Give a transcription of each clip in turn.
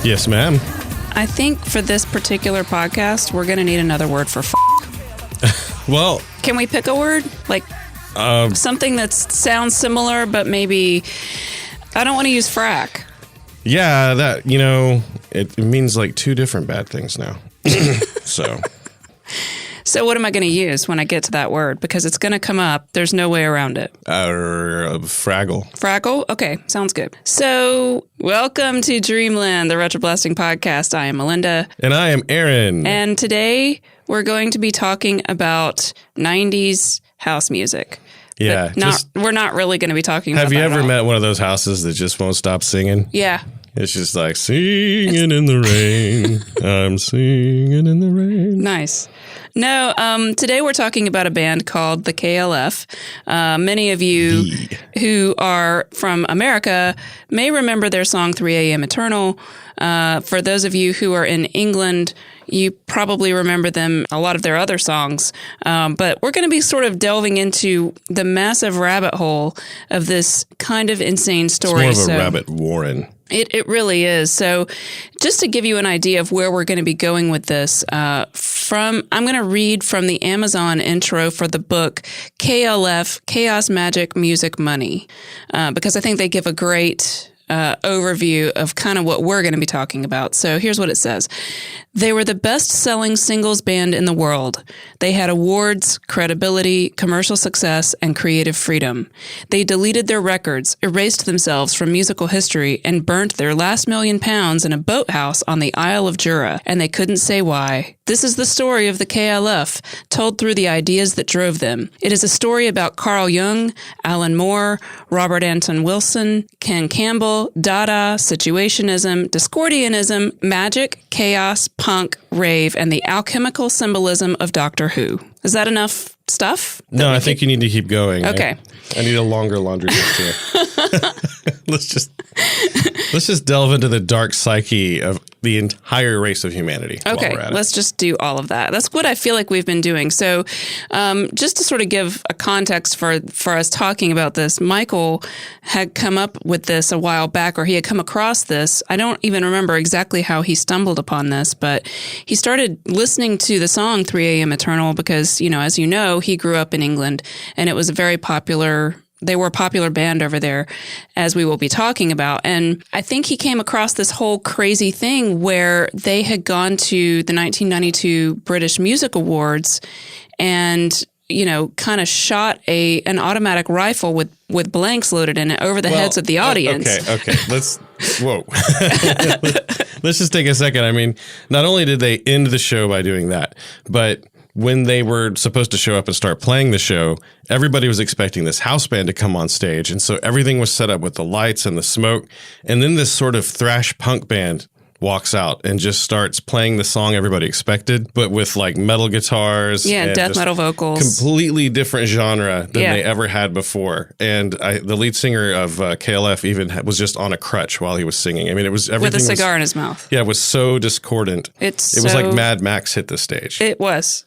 Yes, ma'am. I think for this particular podcast, we're going to need another word for Well, Can we pick a word? Like something that sounds similar, but maybe... I don't want to use frack. yeah, that, it means like two different bad things now. So what am I going to use when I get to that word? Because it's going to come up. There's no way around it. Fraggle. Fraggle? Okay, sounds good. So welcome to Dreamland, the RetroBlasting podcast. I am Melinda. And I am Aaron. And today we're going to be talking about 90s house music. Yeah. We're not really going to be talking about that. Have you ever met one of those houses that just won't stop singing? Yeah. It's just like, singing in the rain. I'm singing in the rain. Nice. No, today we're talking about a band called the KLF. Many of you who are from America may remember their song 3 a.m. Eternal. For those of you who are in England, you probably remember them, a lot of their other songs. But we're going to be sort of delving into the massive rabbit hole of this kind of insane story. It's more of a rabbit warren. It really is. So just to give you an idea of where we're going to be going with this, I'm going to read from the Amazon intro for the book KLF, Chaos, Magic, Music, Money, because I think they give a great overview of kind of what we're going to be talking about. So here's what it says. They were the best-selling singles band in the world. They had awards, credibility, commercial success, and creative freedom. They deleted their records, erased themselves from musical history, and burnt their last £1 million in a boathouse on the Isle of Jura, and they couldn't say why. This is the story of the KLF, told through the ideas that drove them. It is a story about Carl Jung, Alan Moore, Robert Anton Wilson, Ken Campbell, Dada, Situationism, Discordianism, magic, chaos, punk, rave, and the alchemical symbolism of Doctor Who. Is that enough stuff? No, I think you need to keep going. Okay. I need a longer laundry list here. Let's just delve into the dark psyche of the entire race of humanity. Okay, let's just do all of that. That's what I feel like we've been doing. So just to sort of give a context for us talking about this, Michael had come up with this a while back, or he had come across this. I don't even remember exactly how he stumbled upon this, but he started listening to the song 3 a.m. Eternal because, as you know, he grew up in England, and it was a very popular... They were a popular band over there, as we will be talking about. And I think he came across this whole crazy thing where they had gone to the 1992 British Music Awards and, kind of shot an automatic rifle with blanks loaded in it over the heads of the audience. Okay. Whoa. Let's just take a second. I mean, not only did they end the show by doing that, but when they were supposed to show up and start playing the show, everybody was expecting this house band to come on stage. And so everything was set up with the lights and the smoke. And then this sort of thrash punk band walks out and just starts playing the song everybody expected, but with like metal guitars. Yeah, death metal vocals. Completely different genre than they ever had before. And the lead singer of KLF even was just on a crutch while he was singing. I mean, it was everything. With a cigar in his mouth. Yeah, it was so discordant. It was like Mad Max hit the stage. It was.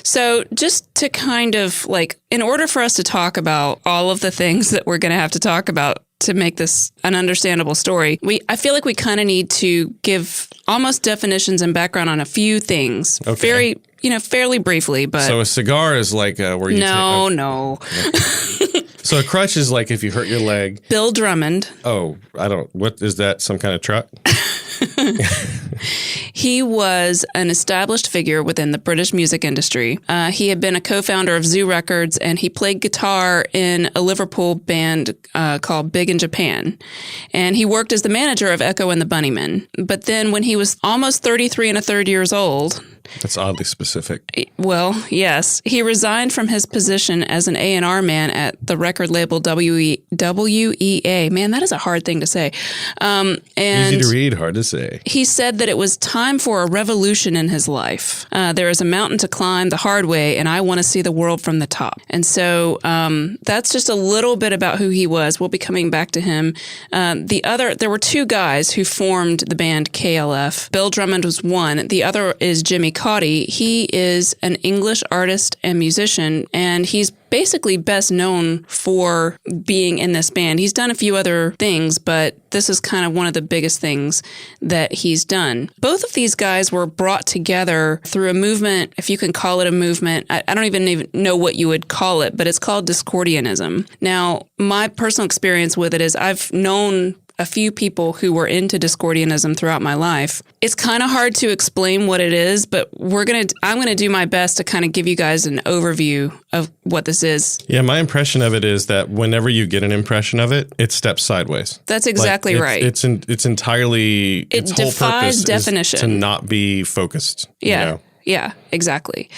So just to kind of in order for us to talk about all of the things that we're going to have to talk about to make this an understandable story, I feel like we kind of need to give almost definitions and background on a few things. Okay. Fairly briefly, but... So a cigar is like where you No. So a crutch is like if you hurt your leg. Bill Drummond. Oh, what is that, some kind of truck? He was an established figure within the British music industry. He had been a co-founder of Zoo Records, and he played guitar in a Liverpool band called Big in Japan. And he worked as the manager of Echo and the Bunnymen. But then when he was almost 33 and a third years old... That's oddly specific. Well, yes. He resigned from his position as an A&R man at the record label WEA. Man, that is a hard thing to say. And easy to read, hard to say. He said that it was time for a revolution in his life. There is a mountain to climb the hard way, and I want to see the world from the top. And so that's just a little bit about who he was. We'll be coming back to him. There were two guys who formed the band KLF. Bill Drummond was one. The other is Jimmy Cauty. He is an English artist and musician, and he's basically best known for being in this band. He's done a few other things, but this is kind of one of the biggest things that he's done. Both of these guys were brought together through a movement, if you can call it a movement. I don't even know what you would call it, but it's called Discordianism. Now, my personal experience with it is I've known a few people who were into Discordianism throughout my life. It's kind of hard to explain what it is, but I'm going to do my best to kind of give you guys an overview of what this is. Yeah, my impression of it is that whenever you get an impression of it, it steps sideways. That's exactly right. It's entirely, it its whole defies purpose definition. is to not be focused. Yeah. You know? Yeah, exactly.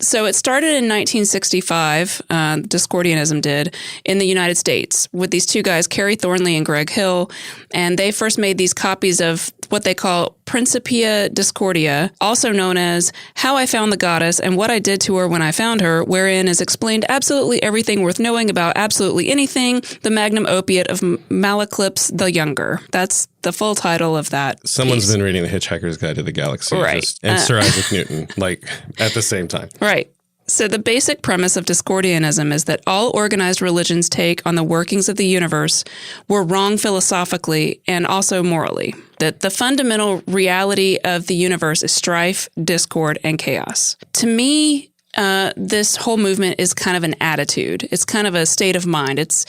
So it started in 1965, Discordianism did, in the United States with these two guys, Kerry Thornley and Greg Hill. And they first made these copies of what they call Principia Discordia, also known as How I Found the Goddess and What I Did to Her When I Found Her, wherein is explained absolutely everything worth knowing about absolutely anything, the magnum opiate of Malaclips the Younger. That's the full title of that Someone's piece. been reading The Hitchhiker's Guide to the Galaxy. Right. And Sir Isaac Newton, like, at the same time. Right. So the basic premise of Discordianism is that all organized religions take on the workings of the universe were wrong philosophically and also morally. That the fundamental reality of the universe is strife, discord, and chaos. To me, this whole movement is kind of an attitude. It's kind of a state of mind. It's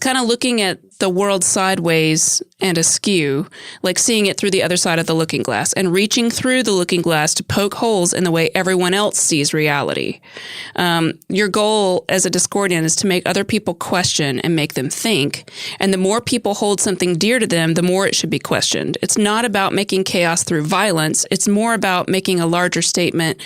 kind of looking at the world sideways and askew, like seeing it through the other side of the looking glass and reaching through the looking glass to poke holes in the way everyone else sees reality. Your goal as a Discordian is to make other people question and make them think. And the more people hold something dear to them, the more it should be questioned. It's not about making chaos through violence. It's more about making a larger statement,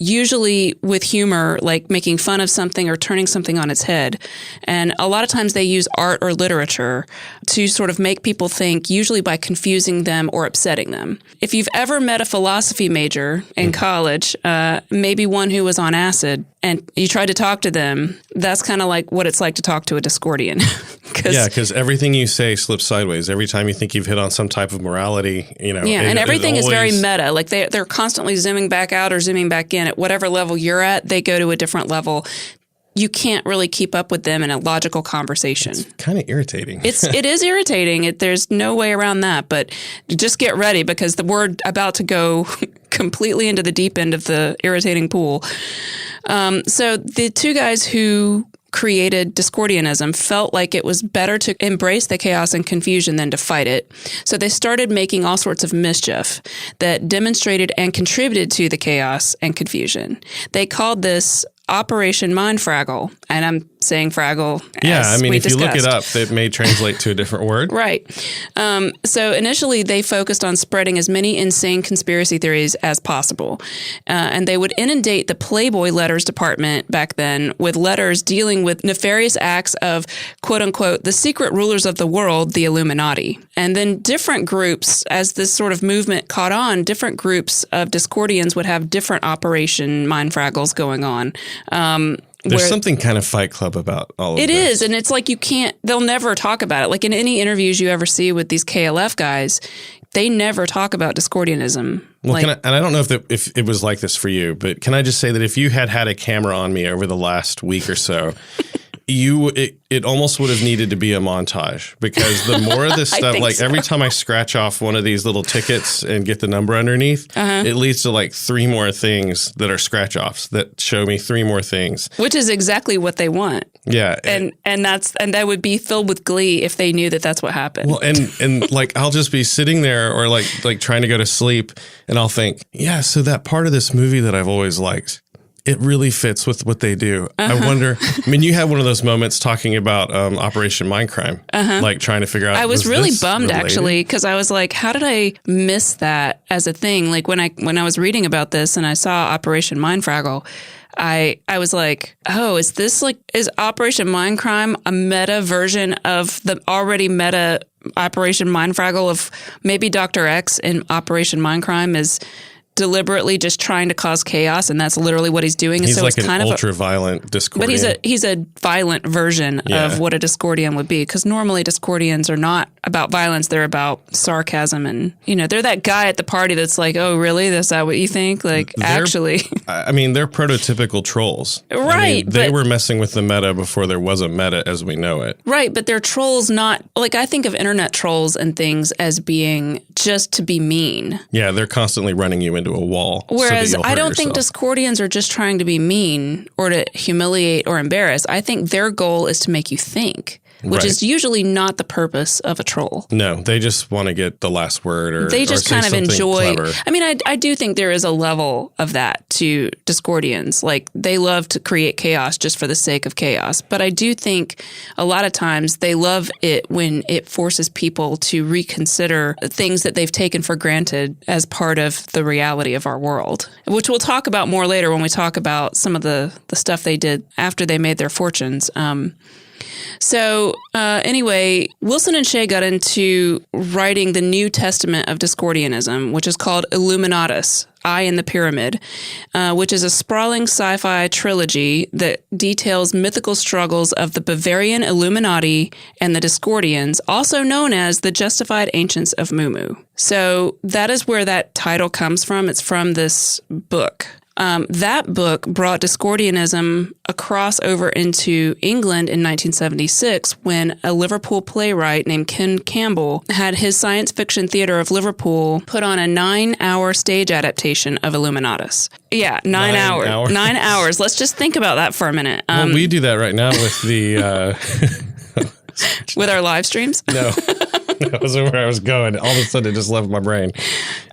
usually with humor, like making fun of something or turning something on its head. And a lot of times they use art or literature to sort of make people think, usually by confusing them or upsetting them. If you've ever met a philosophy major in college, maybe one who was on acid, and you tried to talk to them, that's kind of like what it's like to talk to a Discordian. Because everything you say slips sideways. Every time you think you've hit on some type of morality, you know. Yeah, and everything is very meta. Like they're constantly zooming back out or zooming back in. At whatever level you're at, they go to a different level. You can't really keep up with them in a logical conversation. It's kind of irritating. It is irritating. There's no way around that. But just get ready because we're about to go completely into the deep end of the irritating pool. So the two guys who created Discordianism felt like it was better to embrace the chaos and confusion than to fight it. So they started making all sorts of mischief that demonstrated and contributed to the chaos and confusion. They called this Operation Mindfraggle, and I'm saying Fraggle. Yeah, I mean, if you look it up, discussed. it may translate to a different word. Right. So initially, they focused on spreading as many insane conspiracy theories as possible. And they would inundate the Playboy letters department back then with letters dealing with nefarious acts of, quote unquote, the secret rulers of the world, the Illuminati. And then different groups, as this sort of movement caught on, different groups of Discordians would have different Operation Mindfraggles going on. There's something kind of Fight Club about all of this. It is, and it's like they'll never talk about it. Like in any interviews you ever see with these KLF guys, they never talk about Discordianism. Well, and I don't know if it was like this for you, but can I just say that if you had a camera on me over the last week or so, it almost would have needed to be a montage because the more of this stuff, like every time I scratch off one of these little tickets and get the number underneath, it leads to like 3 more things that are scratch offs that show me 3 more things. Which is exactly what they want. Yeah. And that would be filled with glee if they knew that that's what happened. Well, and like I'll just be sitting there or like trying to go to sleep and I'll think, yeah, so that part of this movie that I've always liked, it really fits with what they do. I wonder, I mean, you had one of those moments talking about Operation Mindcrime, like trying to figure out. I was really bummed related? actually, because I was like, how did I miss that as a thing? Like when I was reading about this and I saw Operation Mindfraggle, I was like, oh, is Operation Mindcrime a meta version of the already meta Operation Mindfraggle of maybe Dr. X in Operation Mindcrime is deliberately just trying to cause chaos, and that's literally what he's doing. He's so like it's kind of ultra-violent Discordian. But he's a violent version of what a Discordian would be, because normally Discordians are not about violence. They're about sarcasm. And, they're that guy at the party that's like, oh, really? Is that what you think? Like, actually. I mean, they're prototypical trolls. Right. They were messing with the meta before there was a meta as we know it. Right. But they're trolls not, like, I think of internet trolls and things as being just to be mean. Yeah, they're constantly running you into a wall. Whereas so I don't think Discordians are just trying to be mean or to humiliate or embarrass. I think their goal is to make you think. Which is usually not the purpose of a troll. No, they just want to get the last word or they just or kind of enjoy. Clever. I mean, I do think there is a level of that to Discordians. Like, they love to create chaos just for the sake of chaos. But I do think a lot of times they love it when it forces people to reconsider things that they've taken for granted as part of the reality of our world, which we'll talk about more later when we talk about some of the stuff they did after they made their fortunes. So anyway, Wilson and Shea got into writing the New Testament of Discordianism, which is called Illuminatus, Eye in the Pyramid, which is a sprawling sci-fi trilogy that details mythical struggles of the Bavarian Illuminati and the Discordians, also known as the Justified Ancients of Mumu. So that is where that title comes from. It's from this book. That book brought Discordianism across over into England in 1976 when a Liverpool playwright named Ken Campbell had his Science Fiction Theatre of Liverpool put on a 9-hour stage adaptation of Illuminatus. Yeah, 9 hours. 9 hours. Let's just think about that for a minute. Well, we do that right now with the... with our live streams? No. That wasn't where I was going. All of a sudden, it just left my brain.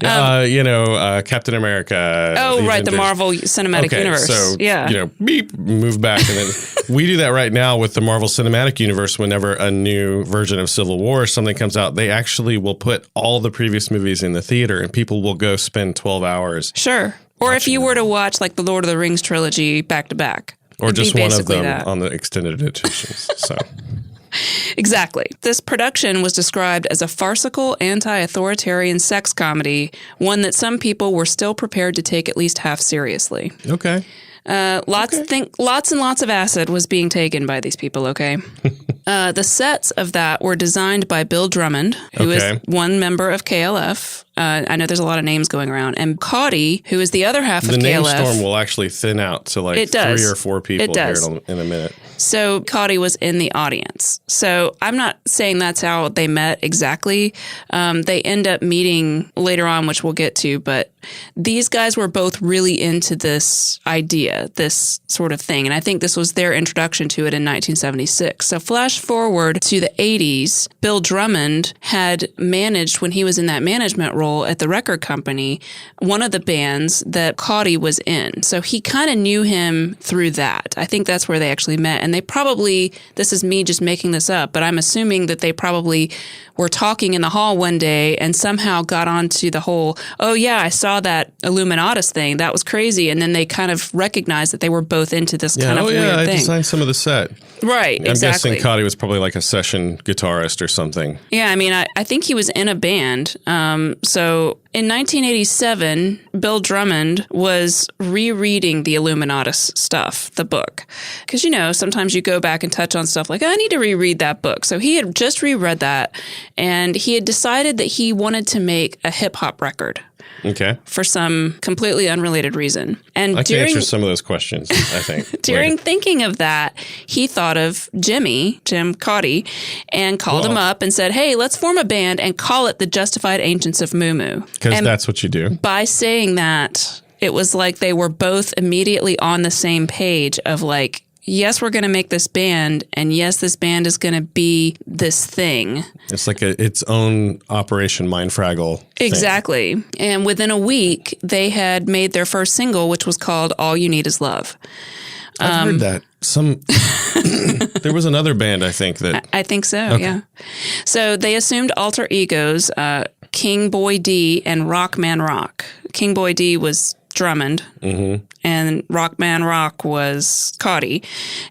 Captain America. Oh, right. The Marvel Cinematic Universe. So, yeah. Beep, move back. And then we do that right now with the Marvel Cinematic Universe. Whenever a new version of Civil War or something comes out, they actually will put all the previous movies in the theater and people will go spend 12 hours. Sure. Or if you were to watch like the Lord of the Rings trilogy back to back. Or just one of them on the extended editions. So... Exactly. This production was described as a farcical, anti-authoritarian sex comedy, one that some people were still prepared to take at least half seriously. Okay. Lots and lots of acid was being taken by these people, okay? The sets of that were designed by Bill Drummond, who is one member of KLF. I know there's a lot of names going around. And Caudy, who is the other half of KLF. The name storm will actually thin out to like 3 or 4 people here in a minute. So Caudy was in the audience. So I'm not saying that's how they met exactly. They end up meeting later on, which we'll get to. But these guys were both really into this idea, this sort of thing. And I think this was their introduction to it in 1976. So flash forward to the 80s, Bill Drummond had managed, when he was in that management role at the record company, one of the bands that Caudy was in. So he kind of knew him through that. I think that's where they actually met. And they probably, this is me just making this up, but I'm assuming that they probably were talking in the hall one day and somehow got onto the whole, oh yeah, I saw that Illuminatus thing. That was crazy. And then they kind of recognized that they were both into this kind of weird thing. I designed some of the set. Right, exactly. I'm guessing Caudy was probably like a session guitarist or something. Yeah, I mean, I think he was in a band. So in 1987, Bill Drummond was rereading the Illuminatus stuff, the book. Because, sometimes you go back and touch on stuff like, I need to reread that book. So he had just reread that, and he had decided that he wanted to make a hip-hop record. Okay. For some completely unrelated reason. And I can answer some of those questions, I think. During thinking of that, he thought of Jim Caudy, and called him up and said, hey, let's form a band and call it the Justified Ancients of Mumu. Because that's what you do. By saying that, it was like they were both immediately on the same page of like, yes, we're going to make this band, and yes, this band is going to be this thing. It's like its own Operation Mindfraggle thing. Exactly. And within a week, they had made their first single, which was called All You Need Is Love. I've heard that. There was another band, I think, that... I think so, yeah. So they assumed alter egos, King Boy D and Rockman Rock. King Boy D was Drummond, and Rockman Rock was Caudy.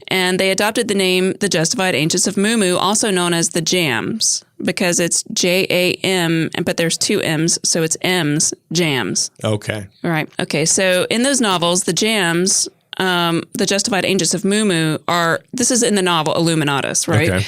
And they adopted the name The Justified Ancients of Mumu, also known as The Jams, because it's J-A-M, but there's 2 M's, so it's M's, Jams. Okay. All right. Okay, so in those novels, The Jams... The Justified Ancients of Mumu this is in the novel Illuminatus, right? Okay.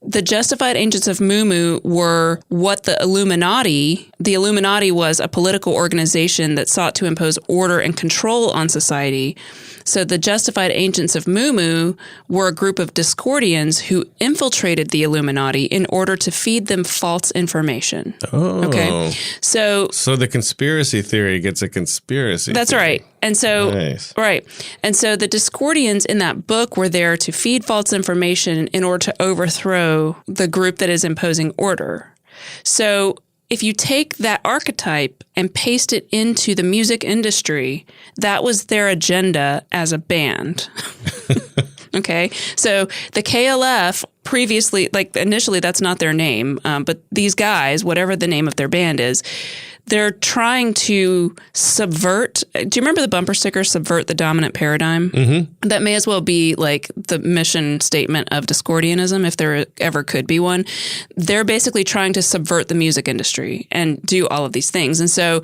the Justified Agents of Mu were what the Illuminati was a political organization that sought to impose order and control on society. So the Justified Agents of Mu were a group of Discordians who infiltrated the Illuminati in order to feed them false information. Oh. Okay. So the conspiracy theory gets a conspiracy That's theory. right. And so, Nice. right. And so the Discordians in that book were there to feed false information in order to overthrow the group that is imposing order. So if you take that archetype and paste it into the music industry, that was their agenda as a band. Okay. So the KLF previously, like initially that's not their name, but these guys, whatever the name of their band is, they're trying to subvert. Do you remember the bumper sticker, subvert the dominant paradigm? Mm-hmm. That may as well be like the mission statement of Discordianism, if there ever could be one. They're basically trying to subvert the music industry and do all of these things. And so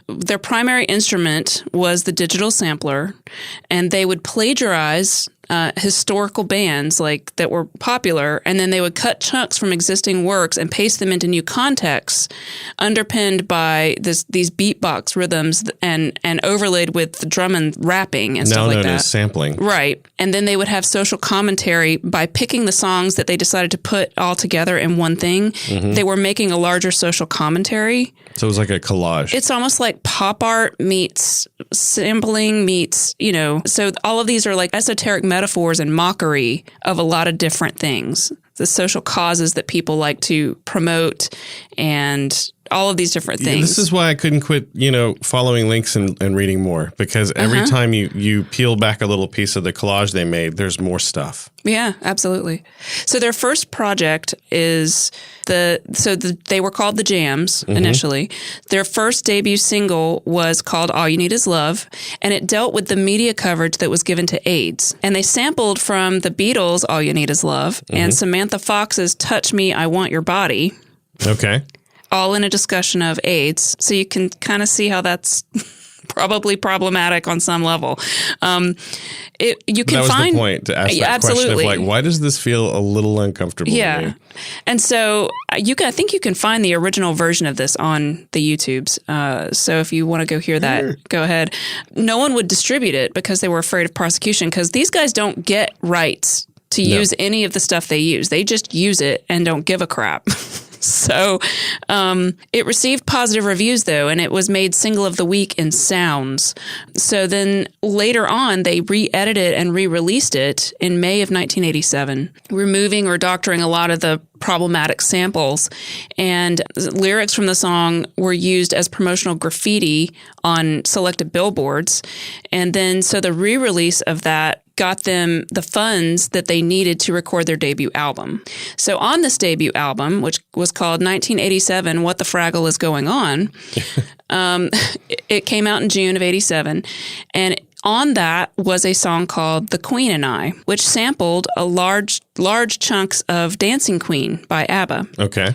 their primary instrument was the digital sampler, and they would plagiarize historical bands like that were popular, and then they would cut chunks from existing works and paste them into new contexts, underpinned by these beatbox rhythms and overlaid with drum and rapping and stuff like that. Now known as sampling. Right. And then they would have social commentary by picking the songs that they decided to put all together in one thing. Mm-hmm. They were making a larger social commentary. So it was like a collage. It's almost like pop art meets sampling meets, so all of these are like esoteric metaphors and mockery of a lot of different things. The social causes that people like to promote and all of these different things. This is why I couldn't quit, following links and reading more, because every time you peel back a little piece of the collage they made, there's more stuff. Yeah, absolutely. So their first project is they were called the Jams initially. Their first debut single was called All You Need Is Love, and it dealt with the media coverage that was given to AIDS. And they sampled from the Beatles' All You Need Is Love and Samantha Fox's Touch Me, I Want Your Body. Okay. All in a discussion of AIDS. So you can kind of see how that's probably problematic on some level. You can that was find the point, to ask that question of like, why does this feel a little uncomfortable to me? And so I think you can find the original version of this on the YouTubes. So if you want to go hear that, go ahead. No one would distribute it because they were afraid of prosecution, because these guys don't get rights to use any of the stuff they use. They just use it and don't give a crap. So it received positive reviews, though, and it was made Single of the Week in Sounds. So then later on, they re-edited and re-released it in May of 1987, removing or doctoring a lot of the problematic samples. And lyrics from the song were used as promotional graffiti on selected billboards. And then so the re-release of that got them the funds that they needed to record their debut album. So on this debut album, which was called 1987, What the Fraggle Is Going On, it came out in June of 87. And on that was a song called The Queen and I, which sampled a large chunks of Dancing Queen by ABBA. Okay.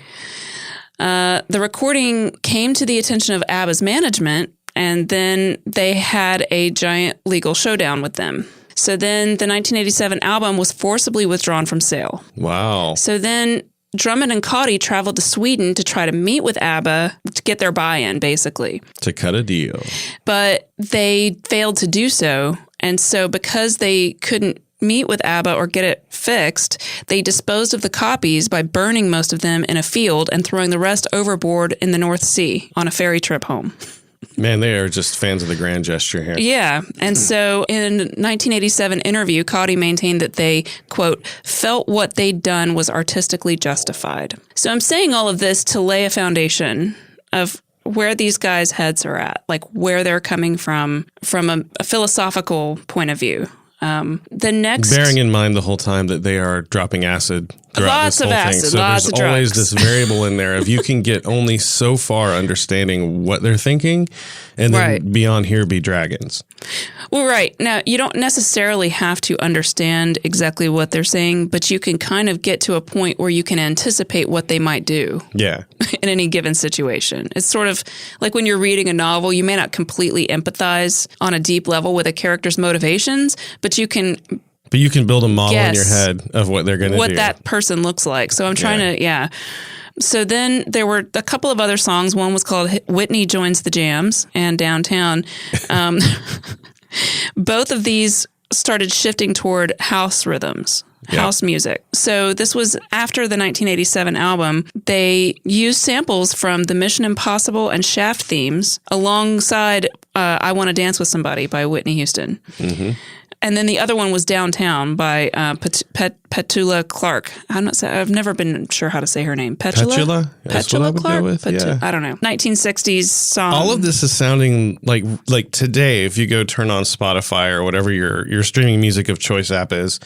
The recording came to the attention of ABBA's management, and then they had a giant legal showdown with them. So then the 1987 album was forcibly withdrawn from sale. Wow. So then Drummond and Cauty traveled to Sweden to try to meet with ABBA to get their buy-in, basically. To cut a deal. But they failed to do so. And so because they couldn't meet with ABBA or get it fixed, they disposed of the copies by burning most of them in a field and throwing the rest overboard in the North Sea on a ferry trip home. Man, they are just fans of the grand gesture here. Yeah. And so in a 1987 interview, Cauty maintained that they, quote, felt what they'd done was artistically justified. So I'm saying all of this to lay a foundation of where these guys' heads are at, like where they're coming from a philosophical point of view. The next, bearing in mind the whole time that they are dropping acid throughout lots this whole of acid, thing. So lots there's of always drugs. this variable in there of you can get only so far understanding what they're thinking, and then beyond here be dragons. Well, right. Now, you don't necessarily have to understand exactly what they're saying, but you can kind of get to a point where you can anticipate what they might do. Yeah. In any given situation. It's sort of like when you're reading a novel, you may not completely empathize on a deep level with a character's motivations, but you can But you can build a model in your guess head of what they're going to do. what that person looks like. So I'm trying to, So then there were a couple of other songs. One was called Whitney Joins the Jams and Downtown. Both of these started shifting toward house rhythms. House music. So this was after the 1987 album. They used samples from the Mission Impossible and Shaft themes alongside I Want to Dance with Somebody by Whitney Houston. Mm-hmm. And then the other one was Downtown by Petula Clark. I've never been sure how to say her name. Petula Clark? I don't know. 1960s song. All of this is sounding like today, if you go turn on Spotify or whatever your streaming music of choice app is,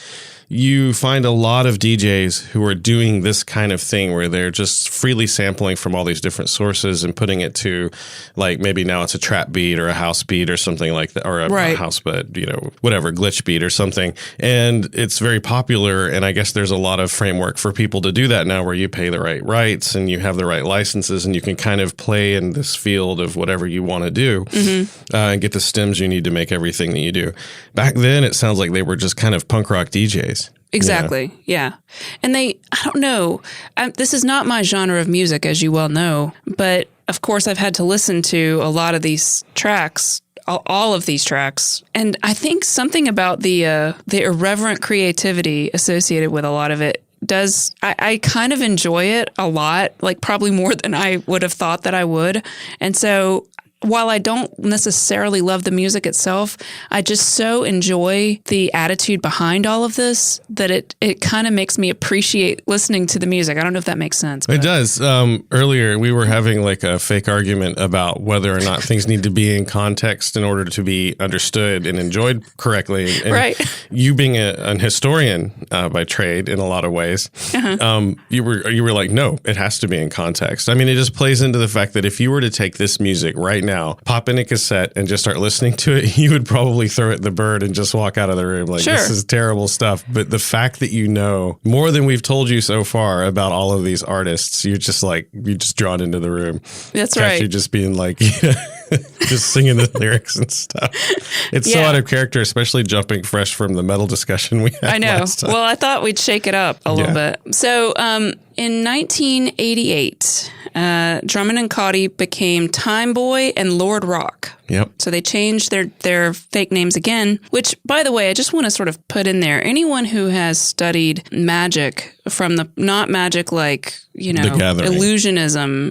you find a lot of DJs who are doing this kind of thing where they're just freely sampling from all these different sources and putting it to, like, maybe now it's a trap beat or a house beat or something like that, or a house, but whatever, glitch beat or something. And it's very popular. And I guess there's a lot of framework for people to do that now, where you pay the right rights and you have the right licenses and you can kind of play in this field of whatever you want to do and get the stems you need to make everything that you do. Back then, it sounds like they were just kind of punk rock DJs. Exactly. Yeah. And I don't know, this is not my genre of music, as you well know, but of course I've had to listen to a lot of these tracks, all of these tracks. And I think something about the irreverent creativity associated with a lot of it I kind of enjoy it a lot, like probably more than I would have thought that I would. And so while I don't necessarily love the music itself, I just so enjoy the attitude behind all of this that it kind of makes me appreciate listening to the music. I don't know if that makes sense. It does. Earlier, we were having like a fake argument about whether or not things need to be in context in order to be understood and enjoyed correctly. And right. You being an historian by trade in a lot of ways, you were like, no, it has to be in context. I mean, it just plays into the fact that if you were to take this music right now, pop in a cassette and just start listening to it, you would probably throw it the bird and just walk out of the room like, This is terrible stuff. But the fact that you know more than we've told you so far about all of these artists, you're just drawn into the room. That's right. You're just being like, just singing the lyrics and stuff. It's so out of character, especially jumping fresh from the metal discussion we had. I know. Last time. Well, I thought we'd shake it up a little bit. So in 1988, Drummond and Cauty became Time Boy and Lord Rock. Yep. So they changed their fake names again, which, by the way, I just want to sort of put in there. Anyone who has studied magic from not magic like, illusionism,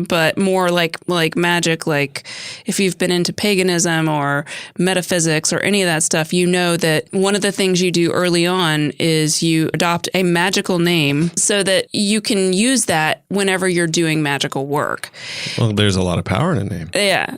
but more like magic, like if you've been into paganism or metaphysics or any of that stuff, you know that one of the things you do early on is you adopt a magical name so that you can use that whenever you're doing magical work. Well, there's a lot of power in a name. Yeah.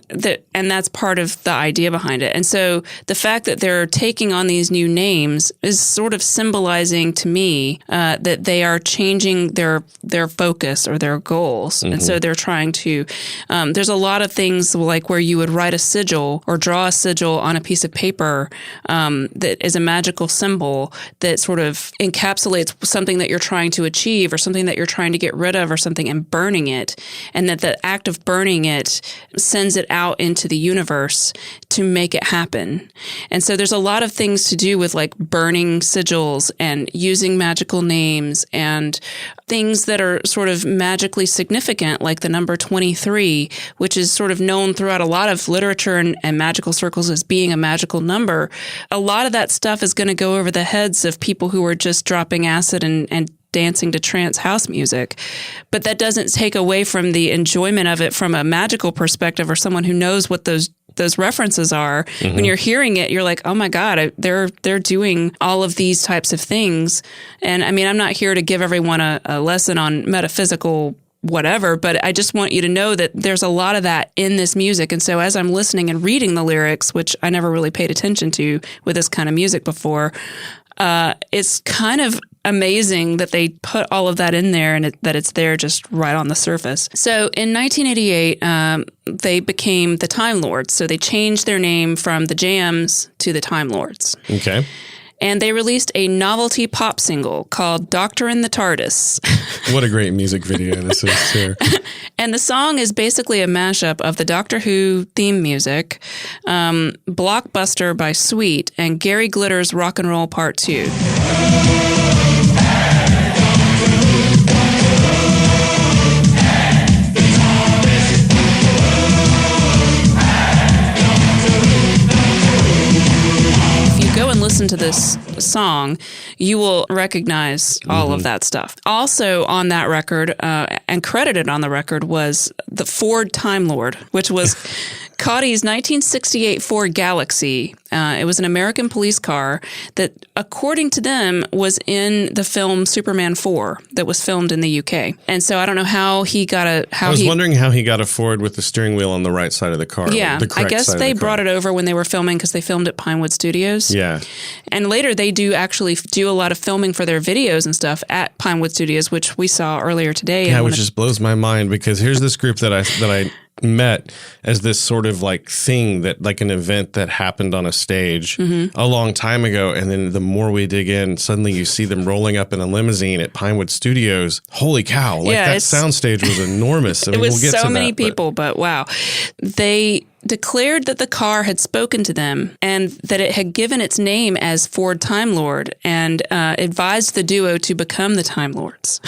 And that's part of the idea behind it. And so the fact that they're taking on these new names is sort of symbolizing to me that they are changing their focus or their goals. Mm-hmm. And so they're trying to, there's a lot of things like where you would write a sigil or draw a sigil on a piece of paper that is a magical symbol that sort of encapsulates something that you're trying to achieve or something that you're trying to get rid of or something, and burning it. And that the act of burning it sends it out into the universe to make it happen. And so there's a lot of things to do with like burning sigils and using magical names and things that are sort of magically significant, like the number 23, which is sort of known throughout a lot of literature and magical circles as being a magical number. A lot of that stuff is going to go over the heads of people who are just dropping acid and dancing to trance house music. But that doesn't take away from the enjoyment of it from a magical perspective or someone who knows what those references are. Mm-hmm. When you're hearing it, you're like, oh my God, they're doing all of these types of things. And I mean, I'm not here to give everyone a lesson on metaphysical whatever, but I just want you to know that there's a lot of that in this music. And so as I'm listening and reading the lyrics, which I never really paid attention to with this kind of music before, it's kind of amazing that they put all of that in there and that it's there just right on the surface. So in 1988, they became the Time Lords. So they changed their name from the Jams to the Time Lords. Okay. And they released a novelty pop single called Doctor in the TARDIS. What a great music video this is, too. And the song is basically a mashup of the Doctor Who theme music, Blockbuster by Sweet, and Gary Glitter's Rock and Roll Part 2. Go and listen to this song, you will recognize all of that stuff. Also on that record, and credited on the record, was the Ford Time Lord, which was Cotty's 1968 Ford Galaxy. It was an American police car that, according to them, was in the film Superman 4 that was filmed in the UK. And so I don't know how he got a... I was wondering how he got a Ford with the steering wheel on the right side of the car. Yeah, I guess they brought it over when they were filming because they filmed at Pinewood Studios. Yeah. And later they do actually do a lot of filming for their videos and stuff at Pinewood Studios, which we saw earlier today. Yeah, which just blows my mind because here's this group that I met as this sort of like thing that like an event that happened on a stage a long time ago. And then the more we dig in, suddenly you see them rolling up in a limousine at Pinewood Studios. Holy cow. Like that soundstage was enormous. I mean, it was we'll get so to many that, people, but wow. They declared that the car had spoken to them and that it had given its name as Ford Time Lord and advised the duo to become the Time Lords.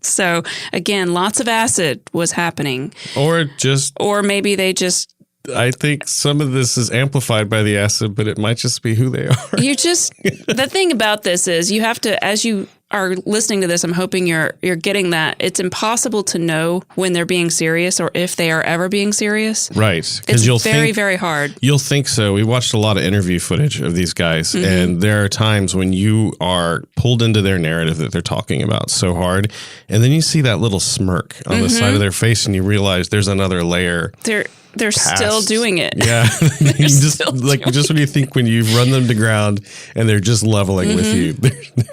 So, again, lots of acid was happening. Or maybe they just... I think some of this is amplified by the acid, but it might just be who they are. The thing about this is you have to, as you are listening to this, I'm hoping you're getting that. It's impossible to know when they're being serious or if they are ever being serious. Right. It's very hard. You'll think so. We watched a lot of interview footage of these guys, and there are times when you are pulled into their narrative that they're talking about so hard, and then you see that little smirk on the side of their face, and you realize there's another layer. They're still doing it. Yeah. Just when you think when you've run them to ground and they're just leveling with you.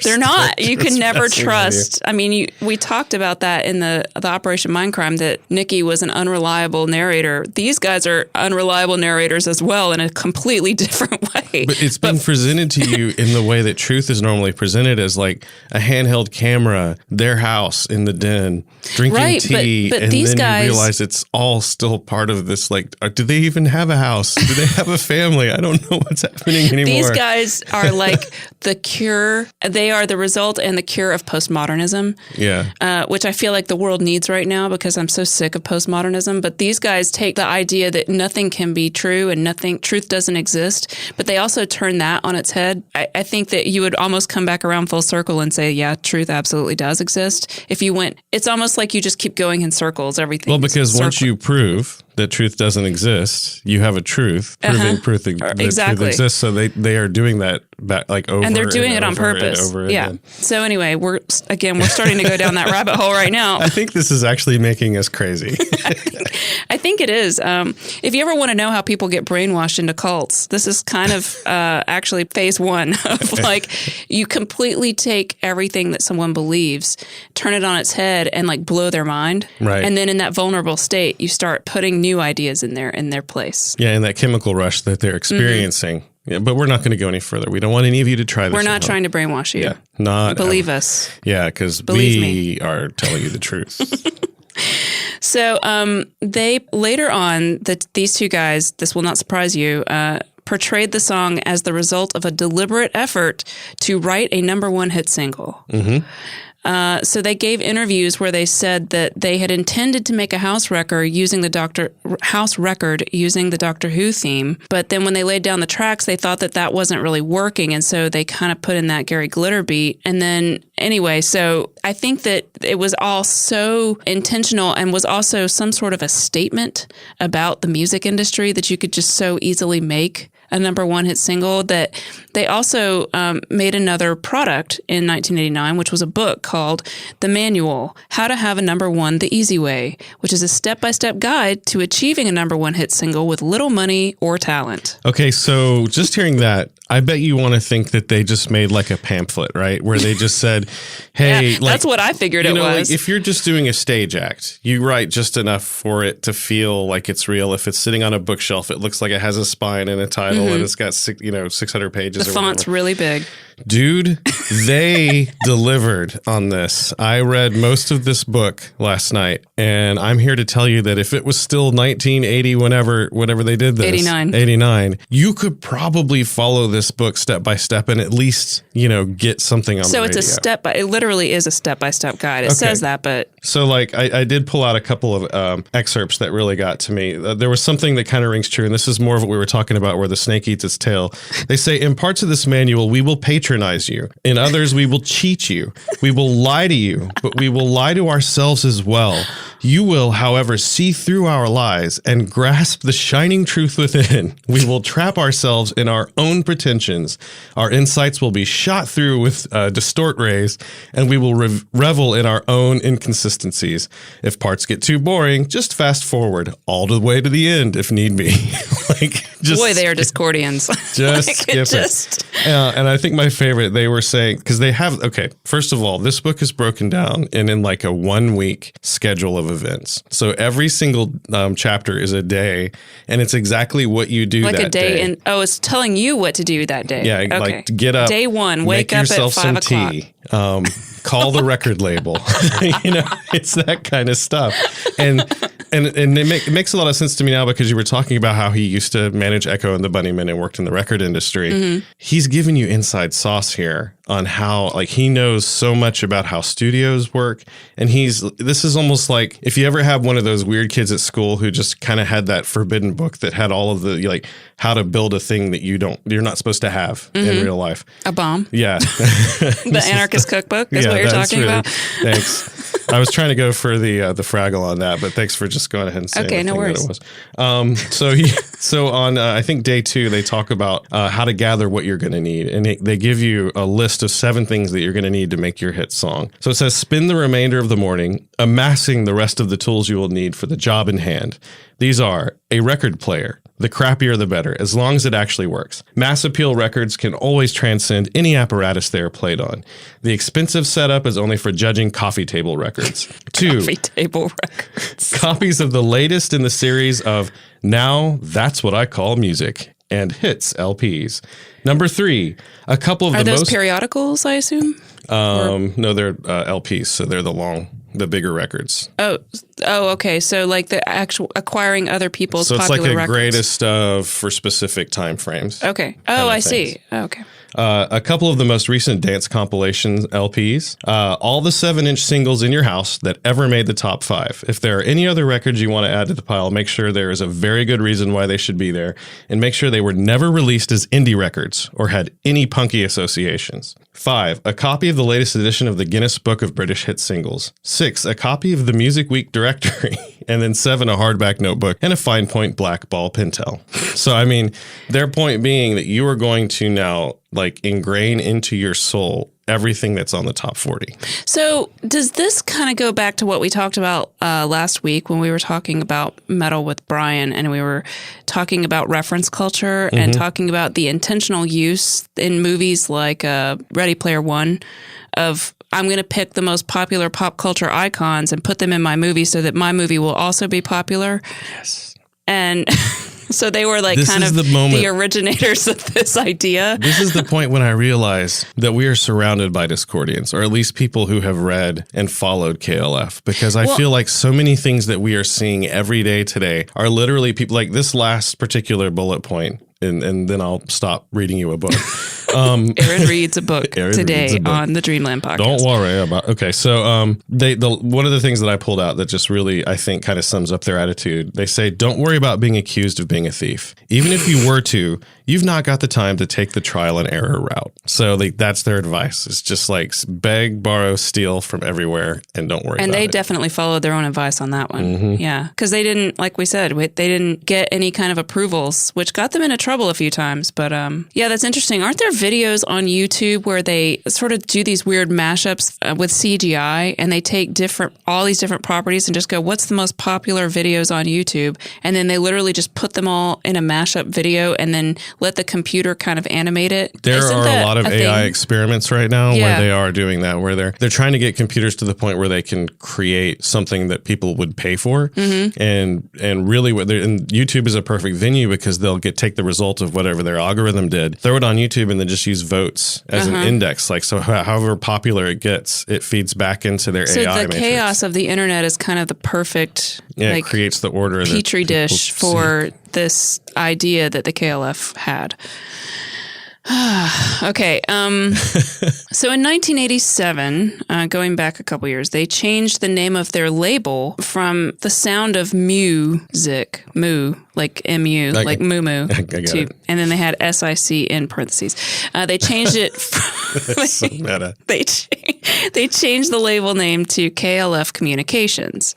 They're not. You can never trust. I mean, we talked about that in the Operation Mindcrime that Nikki was an unreliable narrator. These guys are unreliable narrators as well in a completely different way. But it's been presented to you in the way that truth is normally presented as like a handheld camera, their house in the den, drinking tea, but and these then guys, you realize it's all still part of this. Like, do they even have a house? Do they have a family? I don't know what's happening anymore. These guys are like the cure. They are the result and the cure of postmodernism. Yeah. Which I feel like the world needs right now because I'm so sick of postmodernism. But these guys take the idea that nothing can be true and truth doesn't exist. But they also turn that on its head. I think that you would almost come back around full circle and say, yeah, truth absolutely does exist. If you went, it's almost like you just keep going in circles, everything. Well, because once you prove that truth doesn't exist, you have a truth proving truth that truth exists. So they are doing that back like over, and they're doing it on purpose. Again. So anyway, we're starting to go down that rabbit hole right now. I think this is actually making us crazy. I think it is. If you ever want to know how people get brainwashed into cults, this is kind of actually phase one of like you completely take everything that someone believes, turn it on its head, and like blow their mind. Right. And then in that vulnerable state, you start putting new ideas in their place. Yeah, in that chemical rush that they're experiencing. Yeah, but we're not going to go any further. We don't want any of you to try this. We're not trying to brainwash you. Yeah, believe us. Yeah, because we are telling you the truth. So they later on, these two guys, this will not surprise you, portrayed the song as the result of a deliberate effort to write a #1 hit single. So they gave interviews where they said that they had intended to make a house record using the Doctor Who theme, but then when they laid down the tracks, they thought that wasn't really working, and so they kind of put in that Gary Glitter beat. And then anyway, so I think that it was all so intentional and was also some sort of a statement about the music industry that you could just so easily make a #1 hit single, that they also made another product in 1989, which was a book called The Manual, How to Have a #1 the Easy Way, which is a step-by-step guide to achieving a #1 hit single with little money or talent. Okay, so just hearing that, I bet you want to think that they just made like a pamphlet, right? Where they just said, hey, yeah, that's what I figured it was. Like if you're just doing a stage act, you write just enough for it to feel like it's real. If it's sitting on a bookshelf, it looks like it has a spine and a title and it's got 600 pages. The font's really big. Dude, they delivered on this. I read most of this book last night, and I'm here to tell you that if it was still 1980, whenever they did this, 89, you could probably follow this book step by step and at least, get something on the radio. So it literally is a step-by-step guide. It says that, but... So, like, I did pull out a couple of excerpts that really got to me. There was something that kind of rings true, and this is more of what we were talking about, where the snake eats its tail. They say, in parts of this manual, we will patronize you. In others, we will cheat you. We will lie to you, but we will lie to ourselves as well. You will, however, see through our lies and grasp the shining truth within. We will trap ourselves in our own pretensions. Our insights will be shot through with distort rays, and we will revel in our own inconsistencies. If parts get too boring, just fast forward all the way to the end if need be. Boy, they are Discordians. Just skip it. And I think my favorite, they were saying, because they have, first of all, this book is broken down in like a 1 week schedule of events. So every single chapter is a day, and it's exactly what you do that day. And it's telling you what to do that day. Yeah, okay. Like get up. Day 1, wake up at 5 o'clock. Tea, call the record label. It's that kind of stuff. And it makes a lot of sense to me now, because you were talking about how he used to manage Echo and the Bunnymen and worked in the record industry. Mm-hmm. He's giving you inside sauce here on how, like, he knows so much about how studios work. And this is almost like if you ever have one of those weird kids at school who just kind of had that forbidden book that had all of the, like, how to build a thing that you're not supposed to have in real life. A bomb. Yeah. The Anarchist Cookbook is what you're talking about. Thanks. I was trying to go for the Fraggle on that, but thanks for just going ahead and saying no worries. that it was. So on I think day 2, they talk about how to gather what you're going to need, and they give you a list of 7 things that you're going to need to make your hit song. So it says, spend the remainder of the morning amassing the rest of the tools you will need for the job in hand. These are a record player. The crappier the better, as long as it actually works. Mass appeal records can always transcend any apparatus they are played on. The expensive setup is only for judging coffee table records. 2, coffee table records. Copies of the latest in the series of Now That's What I Call Music and Hits LPs. Number 3, a couple of Are those periodicals, I assume? No, they're LPs, so they're the bigger records. Oh, okay. So like the actual acquiring other people's popular records. So it's like a greatest of for specific time frames. Okay. Oh, I see. Okay. A couple of the most recent dance compilation LPs, all the 7-inch singles in your house that ever made the top 5. If there are any other records you want to add to the pile, make sure there is a very good reason why they should be there, and make sure they were never released as indie records or had any punky associations. 5, a copy of the latest edition of the Guinness Book of British Hit Singles. 6, a copy of the Music Week directory. And then 7, a hardback notebook and a fine point black ball Pentel. So, I mean, their point being that you are going to now like ingrain into your soul everything that's on the top 40. So does this kind of go back to what we talked about last week when we were talking about metal with Brian, and we were talking about reference culture and talking about the intentional use in movies like Ready Player One of, I'm going to pick the most popular pop culture icons and put them in my movie so that my movie will also be popular. Yes. And so they were like the originators of this idea. This is the point when I realized that we are surrounded by Discordians, or at least people who have read and followed KLF, because I feel like so many things that we are seeing every day today are literally people like this last particular bullet point. And then I'll stop reading you a book. Aaron reads a book today on the Dreamland podcast. Don't worry about. Okay, so one of the things that I pulled out that just really I think kind of sums up their attitude. They say, "Don't worry about being accused of being a thief. Even if you were to, you've not got the time to take the trial and error route." So that's their advice. It's just like beg, borrow, steal from everywhere, and don't worry. And about they it. Definitely followed their own advice on that one. Yeah, because they didn't, like we said, they didn't get any kind of approvals, which got them into trouble a few times. But yeah, that's interesting. Aren't there videos on YouTube where they sort of do these weird mashups with CGI, and they take all these different properties and just go, what's the most popular videos on YouTube? And then they literally just put them all in a mashup video and then let the computer kind of animate it. There are a lot of AI experiments right now where they are doing that, where they're trying to get computers to the point where they can create something that people would pay for. And really and YouTube is a perfect venue because they'll take the result of whatever their algorithm did, throw it on YouTube, and then just use votes as an index. Like, so however popular it gets, it feeds back into their AI So the matrix. chaos of the internet is kind of the perfect it creates the order petri dish for this idea that the KLF had. Okay. So in 1987, going back a couple years, they changed the name of their label from the sound of music, moo, like M-U, like moo-moo, and then they had S-I-C in parentheses. They changed it. So meta. They changed the label name to KLF Communications.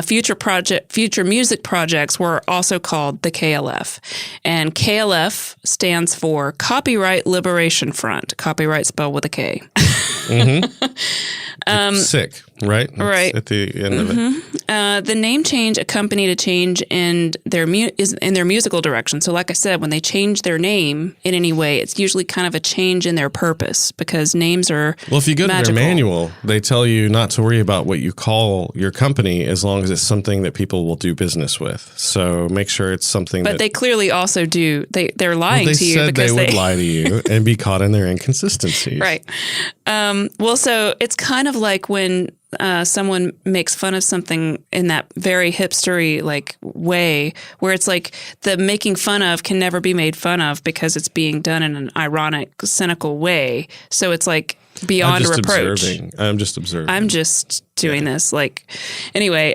Future music projects were also called the KLF, and KLF stands for Copyright Liberation Front. Copyright spelled with a K. Sick, right? Right. At the end of it. The name change accompanied a change in their musical direction. So like I said, when they change their name in any way, it's usually kind of a change in their purpose because names are Well, if you go magical. to their manual, they tell you not to worry about what you call your company as long as it's something that people will do business with. So make sure it's something But they clearly also do. They're lying to you because they would lie to you and be caught in their inconsistencies. Right. Well, so it's kind of like when someone makes fun of something in that very hipstery like way where it's like the making fun of can never be made fun of because it's being done in an ironic, cynical way. So it's like beyond reproach. I'm just observing. I'm just doing this. Like, anyway,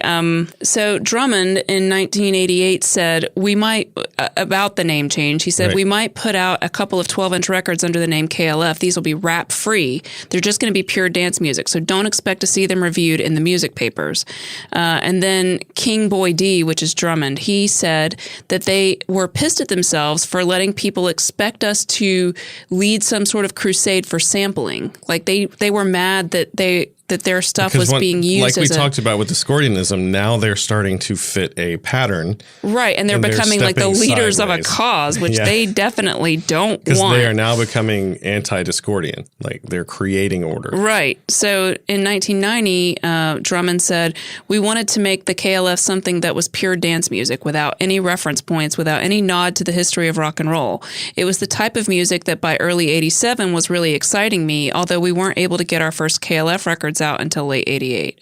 so Drummond in 1988 said, we might, about the name change, he said, we might put out a couple of 12-inch records under the name KLF. These will be rap free. They're just going to be pure dance music. So don't expect to see them reviewed in the music papers. And then King Boy D, which is Drummond, he said that they were pissed at themselves for letting people expect us to lead some sort of crusade for sampling. Like they were mad that their stuff was being used like we talked about with Discordianism, now they're starting to fit a pattern. Right, and they're becoming like the leaders of a cause, which they definitely don't want. Because they are now becoming anti-Discordian. Like, they're creating order. Right. So in 1990, Drummond said, we wanted to make the KLF something that was pure dance music without any reference points, without any nod to the history of rock and roll. It was the type of music that by early 87 was really exciting me, although we weren't able to get our first KLF records out until late 88.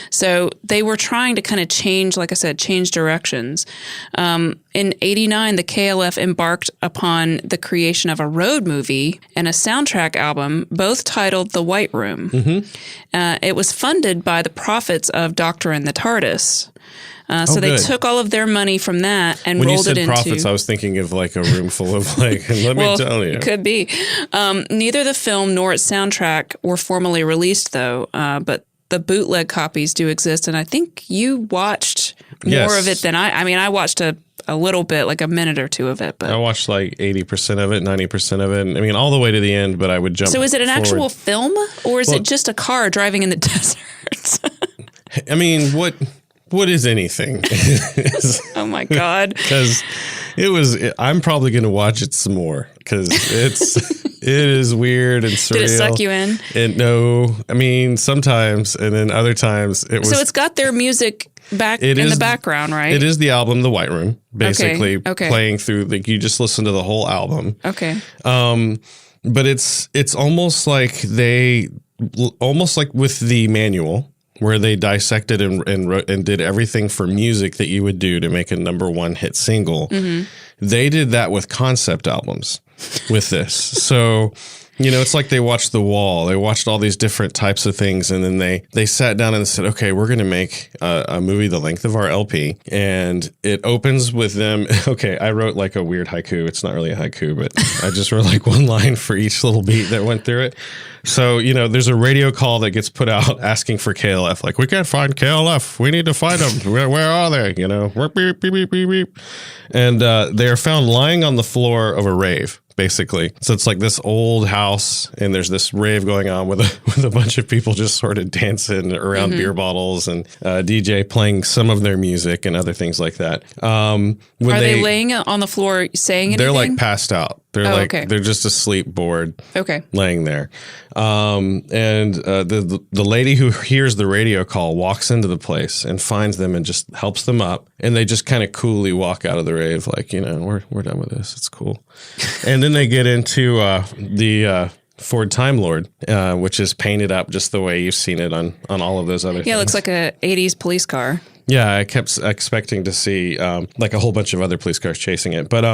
So they were trying to kind of change, like I said, change directions. In 89, the KLF embarked upon the creation of a road movie and a soundtrack album, both titled The White Room. It was funded by the profits of Doctor and the TARDIS. So they took all of their money from that and rolled it into... When you said profits, I was thinking of like a room full of like, let me tell you. It could be. Neither the film nor its soundtrack were formally released, though, but the bootleg copies do exist, and I think you watched more of it than I mean, I watched a little bit, like a minute or two of it. But I watched like 80% of it, 90% of it. I mean, all the way to the end, but I would jump. So is it an actual film, or is it just a car driving in the desert? I mean, what is anything? Oh my God. Because I'm probably going to watch it some more because it is weird and surreal. Did it suck you in? No, I mean, sometimes, and then other times it was. So it's got their music back in the background, right? It is the album, The White Room, basically playing through, like you just listen to the whole album. Okay. But it's almost like with the manual, where they dissected and wrote and did everything for music that you would do to make a #1 hit single. They did that with concept albums with this. So, it's like they watched The Wall. They watched all these different types of things, and then they sat down and said, okay, we're going to make a movie the length of our LP. And it opens with them. Okay, I wrote like a weird haiku. It's not really a haiku, but I just wrote like one line for each little beat that went through it. So, there's a radio call that gets put out asking for KLF. Like, we can't find KLF. We need to find them. Where are they? Beep, beep, beep, beep, beep. And they are found lying on the floor of a rave. basically. So it's like this old house, and there's this rave going on with a bunch of people just sort of dancing around beer bottles, and DJ playing some of their music and other things like that. Are they laying on the floor saying anything? They're like passed out. They're they're just asleep, bored, laying there. And the lady who hears the radio call walks into the place and finds them and just helps them up. And they just kind of coolly walk out of the rave like, we're done with this. It's cool. And then they get into the Ford Time Lord, which is painted up just the way you've seen it on all of those other things. Yeah, it looks like a 80s police car. Yeah, I kept expecting to see like a whole bunch of other police cars chasing it. But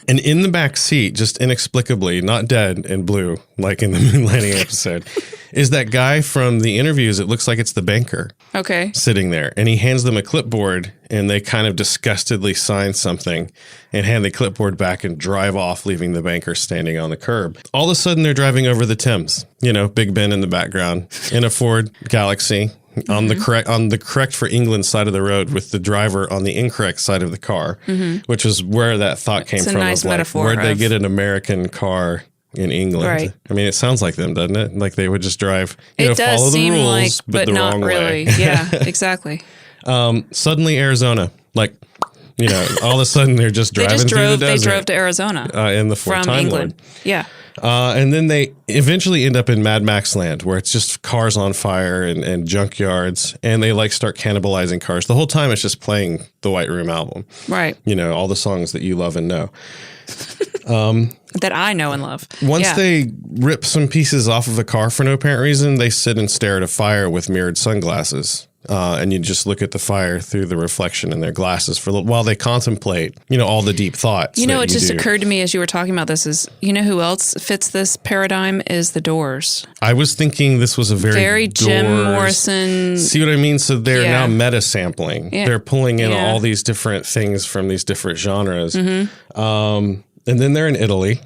and in the back seat, just inexplicably, not dead and blue, like in the moon landing episode, is that guy from the interviews. It looks like it's the banker. Okay. Sitting there. And he hands them a clipboard, and they kind of disgustedly sign something and hand the clipboard back and drive off, leaving the banker standing on the curb. All of a sudden, they're driving over the Thames. Big Ben in the background in a Ford Galaxy. On the correct for England side of the road, with the driver on the incorrect side of the car, which is where that thought came from. Nice metaphor. Where'd they get an American car in England? Right. I mean, it sounds like them, doesn't it? Like they would just drive, it does follow seem the rules, like, but the not wrong really. way. Yeah, exactly. Suddenly Arizona, like, all of a sudden they're just driving through the desert. They drove to Arizona in the Ford Time England. Lord. Yeah. And then they eventually end up in Mad Max land, where it's just cars on fire and junkyards, and they like start cannibalizing cars. The whole time it's just playing the White Room album. Right. All the songs that you love and know. That I know and love. Once they rip some pieces off of a car for no apparent reason, they sit and stare at a fire with mirrored sunglasses. And you just look at the fire through the reflection in their glasses for a little while they contemplate, all the deep thoughts. What just occurred to me as you were talking about this is, who else fits this paradigm is the Doors. I was thinking this was a very Jim Morrison. See what I mean? So they're now meta sampling. Yeah. They're pulling in all these different things from these different genres. And then they're in Italy.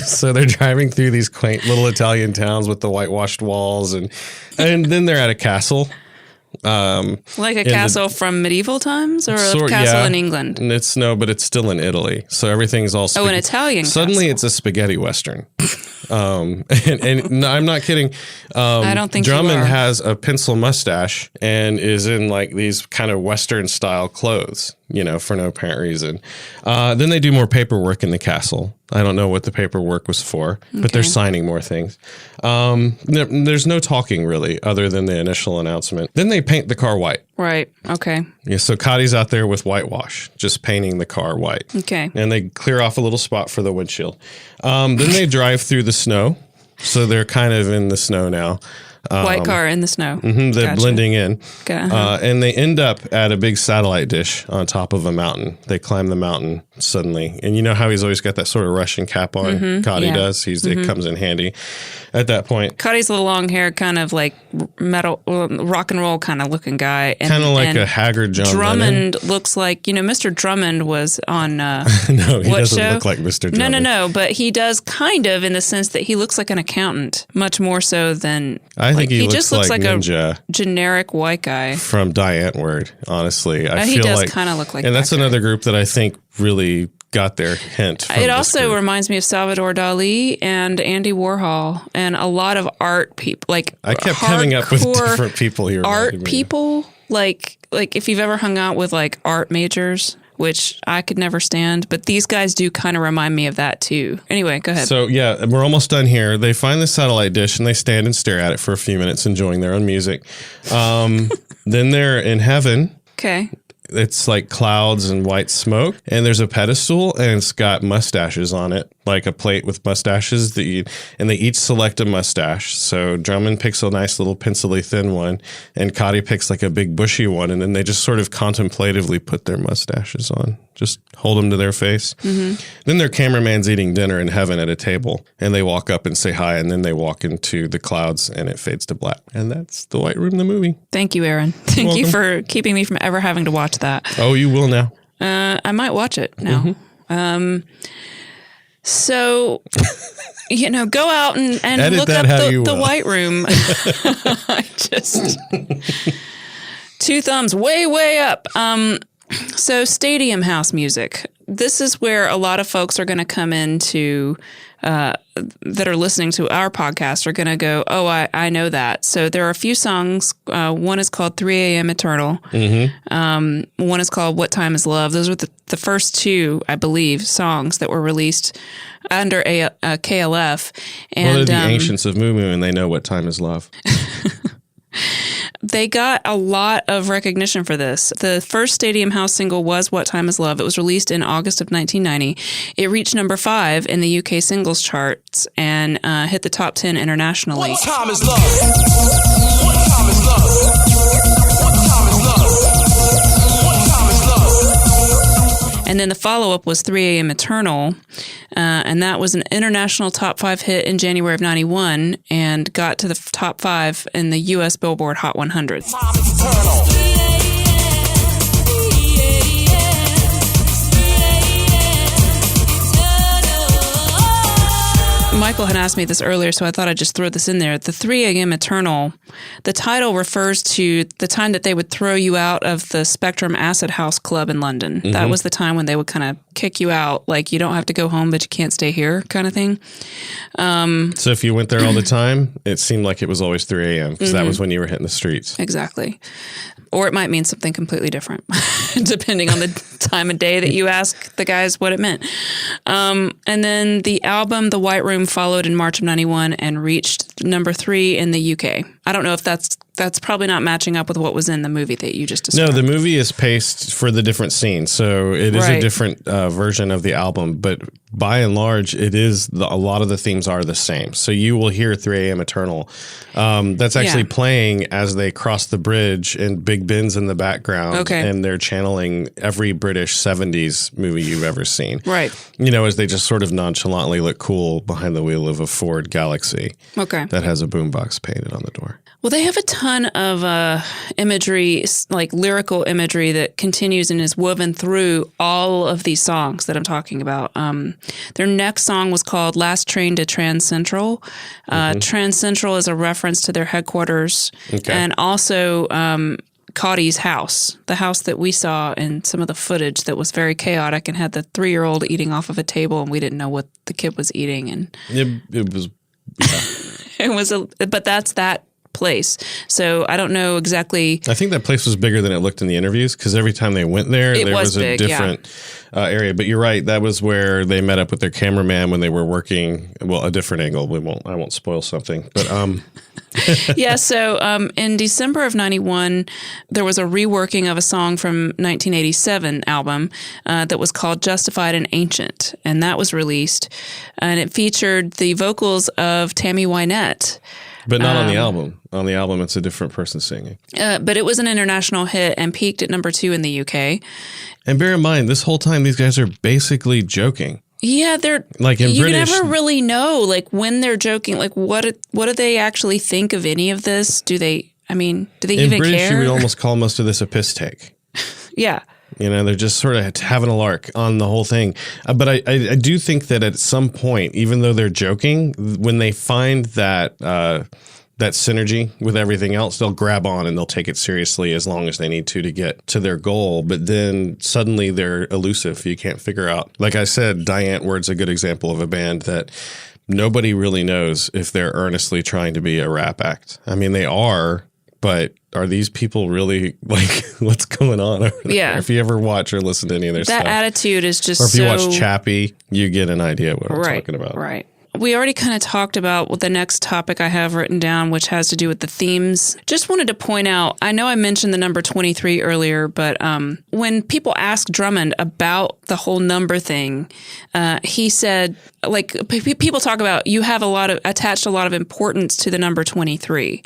So they're driving through these quaint little Italian towns with the whitewashed walls, and then they're at a castle. Like a castle from medieval times, or a castle in England? But it's still in Italy. So everything's all an Italian Suddenly castle. It's a spaghetti Western. And no, I'm not kidding. I don't think Drummond you are. has a pencil mustache and is in like these kind of Western style clothes, for no apparent reason. Then they do more paperwork in the castle. I don't know what the paperwork was for, but they're signing more things. There's no talking really, other than the initial announcement. Then they paint the car white. Right. Okay. Yeah. So Cotty's out there with whitewash, just painting the car white. Okay. And they clear off a little spot for the windshield. Then they drive through the snow. So they're kind of in the snow now. White car in the snow. They're blending in. Uh-huh. And they end up at a big satellite dish on top of a mountain. They climb the mountain suddenly. And you know how he's always got that sort of Russian cap on? Cotty does. It comes in handy at that point. Cotty's the long hair, kind of like metal, rock and roll kind of looking guy. Kind of like a haggard John Drummond Lennon. looks like, Mr. Drummond was on no, he doesn't show? look like Mr. Drummond. No, but he does kind of in the sense that he looks like an accountant, much more so than... I think he just looks like a generic white guy. From Die Antwoord, honestly. I he feel does like, kind of look like and that that's guy. another group that I think really got their hint from It this also group. reminds me of Salvador Dali and Andy Warhol and a lot of art people. Like I kept coming up with different people here. Art people, like if you've ever hung out with like art majors, which I could never stand, but these guys do kind of remind me of that too. Anyway, go ahead. So yeah, we're almost done here. They find the satellite dish and they stand and stare at it for a few minutes, enjoying their own music. Then they're in heaven. Okay. It's like clouds and white smoke, and there's a pedestal, and it's got mustaches on it, like a plate with mustaches and they each select a mustache. So Drummond picks a nice little pencil-y thin one, and Cotty picks like a big bushy one, and then they just sort of contemplatively put their mustaches on, just hold them to their face. Then their cameraman's eating dinner in heaven at a table, and they walk up and say hi, and then they walk into the clouds, and it fades to black. And that's The White Room, the movie. Thank you, Aaron. Thank you for keeping me from ever having to watch that. Oh, you will now. I might watch it now. So, go out and look up the White Room. I just... 2 thumbs way, way up. So stadium house music. this is where a lot of folks are going to come into that are listening to our podcast are going to go, oh, I know that. So there are a few songs. One is called 3 a.m. Eternal. One is called What Time Is Love. Those were the first two, I believe, songs that were released under KLF. And, well, they're the ancients of Moo Moo, and they know what time is love. They got a lot of recognition for this. The first Stadium House single was What Time Is Love. It was released in August of 1990. It reached number 5 in the UK singles charts and hit the top 10 internationally. What time is love? What time is love? What time is love? What time is love? And then the follow-up was 3 a.m. Eternal, and that was an international top 5 hit in January of 91 and got to the top 5 in the U.S. Billboard Hot 100. Time is eternal. Michael had asked me this earlier, so I thought I'd just throw this in there. The 3 a.m. Eternal, the title refers to the time that they would throw you out of the Spectrum Acid House Club in London. Mm-hmm. That was the time when they would kind of kick you out, like you don't have to go home, but you can't stay here kind of thing. So if you went there all the time, it seemed like it was always 3 a.m. because that was when you were hitting the streets. Exactly. Or it might mean something completely different, depending on the time of day that you ask the guys what it meant. And then the album, The White Room, followed in March of 91 and reached number 3 in the UK. I don't know if that's probably not matching up with what was in the movie that you just described. No, the movie is paced for the different scenes, so it is a different version of the album, but by and large, it is a lot of the themes are the same. So you will hear 3 a.m. Eternal. That's actually playing as they cross the bridge, and Big Ben's in the background, and they're channeling every British 70s movie you've ever seen. Right. You know, as they just sort of nonchalantly look cool behind the wheel of a Ford Galaxy that has a boombox painted on the door. Well, they have a ton of imagery, like lyrical imagery that continues and is woven through all of these songs that I'm talking about. Their next song was called Last Train to Trans Central. Trans Central is a reference to their headquarters and also Cotty's house, the house that we saw in some of the footage that was very chaotic and had the 3-year-old eating off of a table and we didn't know what the kid was eating. And it was, it was, but that's that place. So I don't know exactly. I think that place was bigger than it looked in the interviews because every time they went there, there was a different area. But you're right. That was where they met up with their cameraman when they were working. Well, a different angle. I won't spoil something. But So in December of 91, there was a reworking of a song from 1987 album that was called Justified and Ancient. And that was released. And it featured the vocals of Tammy Wynette. But not on the album. On the album, it's a different person singing. But it was an international hit and peaked at number 2 in the UK. And bear in mind, this whole time, these guys are basically joking. Yeah, they're like in you British. You never really know, like when they're joking. Like what do they actually think of any of this? Do they even care? In British, you would almost call most of this a piss take. Yeah. You know, they're just sort of having a lark on the whole thing. But I do think that at some point, even though they're joking, when they find that that synergy with everything else, they'll grab on and they'll take it seriously as long as they need to get to their goal. But then suddenly they're elusive. You can't figure out. Like I said, Die Antwoord's a good example of a band that nobody really knows if they're earnestly trying to be a rap act. I mean, they are. But are these people really like what's going on over there? Yeah. If you ever watch or listen to any of their stuff. That attitude is just Or if you watch Chappie, you get an idea of what I'm talking about. Right. We already kind of talked about the next topic I have written down, which has to do with the themes. Just wanted to point out, I know I mentioned the number 23 earlier, but when people ask Drummond about the whole number thing, he said, like, people talk about you have attached a lot of importance to the number 23.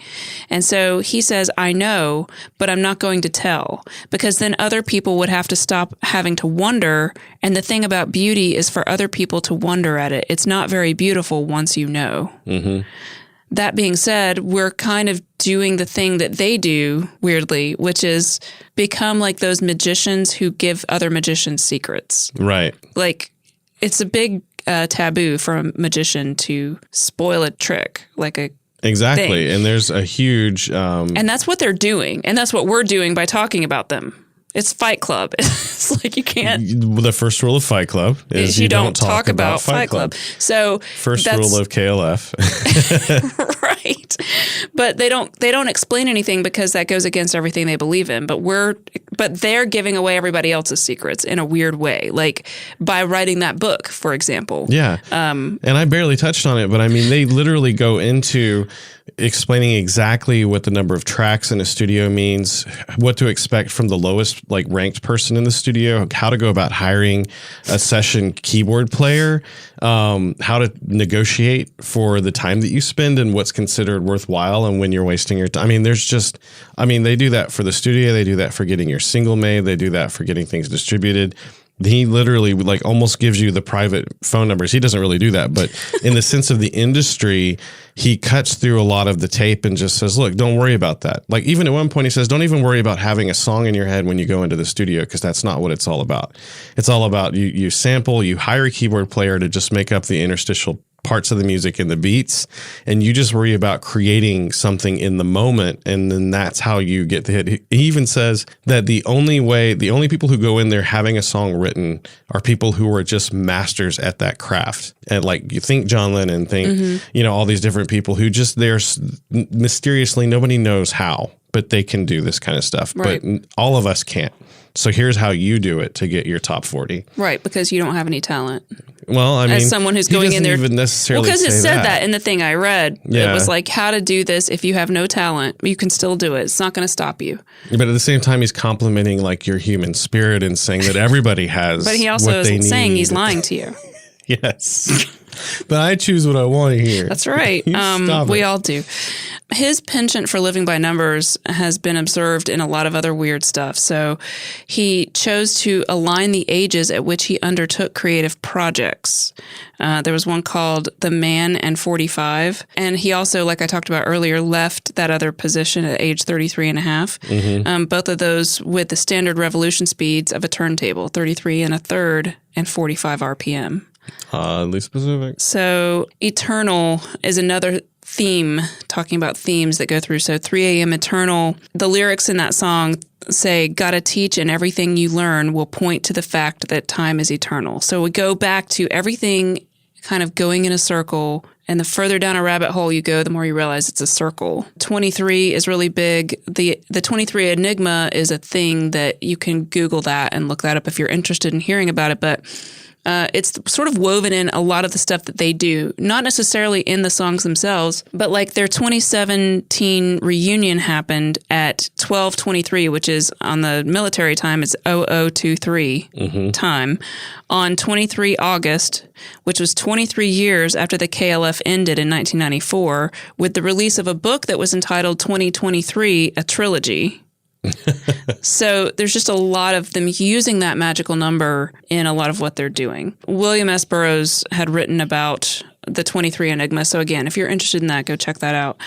And so he says, I know, but I'm not going to tell, because then other people would have to stop having to wonder. And the thing about beauty is for other people to wonder at it. It's not very beautiful once you know. Mm-hmm. That being said, we're kind of doing the thing that they do, weirdly, which is become like those magicians who give other magicians secrets. Right. Like, it's a big taboo for a magician to spoil a trick, like a Exactly. thing. And there's a huge... and that's what they're doing. And that's what we're doing by talking about them. It's Fight Club. It's like you can't. The first rule of Fight Club is you don't talk about Fight Club. So first rule of KLF. Right. But they don't explain anything because that goes against everything they believe in. But they're giving away everybody else's secrets in a weird way, like by writing that book, for example. Yeah. And I barely touched on it, but I mean, they literally go into explaining exactly what the number of tracks in a studio means, what to expect from the lowest like ranked person in the studio, how to go about hiring a session keyboard player, how to negotiate for the time that you spend and what's considered worthwhile and when you're wasting your time. I mean, they do that for the studio. They do that for getting your single made. They do that for getting things distributed. He literally like almost gives you the private phone numbers. He doesn't really do that, but in the sense of the industry, he cuts through a lot of the tape and just says, look, don't worry about that. Like even at one point he says, don't even worry about having a song in your head when you go into the studio, because that's not what it's all about. It's all about you sample, you hire a keyboard player to just make up the interstitial parts of the music and the beats, and you just worry about creating something in the moment, and then that's how you get the hit. He even says that the only people who go in there having a song written are people who are just masters at that craft. And like you think John Lennon, think all these different people who just mysteriously nobody knows how, but they can do this kind of stuff. Right. But all of us can't. So here's how you do it to get your top 40. Right, because you don't have any talent. Well, I mean, as someone who's going in there, even necessarily because it say said that in the thing I read. Yeah. It was like how to do this if you have no talent, you can still do it. It's not going to stop you. But at the same time, he's complimenting like your human spirit and saying that everybody has. But he also isn't saying he's lying to you. Yes. But I choose what I want to hear. That's right. We all do. His penchant for living by numbers has been observed in a lot of other weird stuff. So he chose to align the ages at which he undertook creative projects. There was one called The Man and 45. And he also, like I talked about earlier, left that other position at age 33 and a half. Both of those with the standard revolution speeds of a turntable, 33 and a third and 45 RPM. Oddly specific. So Eternal is another theme, talking about themes that go through. So 3 a.m. Eternal, the lyrics in that song say, gotta teach and everything you learn will point to the fact that time is eternal. So we go back to everything kind of going in a circle, and the further down a rabbit hole you go, the more you realize it's a circle. 23 is really big. The 23 Enigma is a thing that you can Google that and look that up if you're interested in hearing about it, but it's sort of woven in a lot of the stuff that they do, not necessarily in the songs themselves, but like their 2017 reunion happened at 12:23, which is on the military time, it's 0023 time, on 23 August, which was 23 years after the KLF ended in 1994, with the release of a book that was entitled 2023, a trilogy. So there's just a lot of them using that magical number in a lot of what they're doing. William S. Burroughs had written about the 23 Enigma. So again, if you're interested in that, go check that out.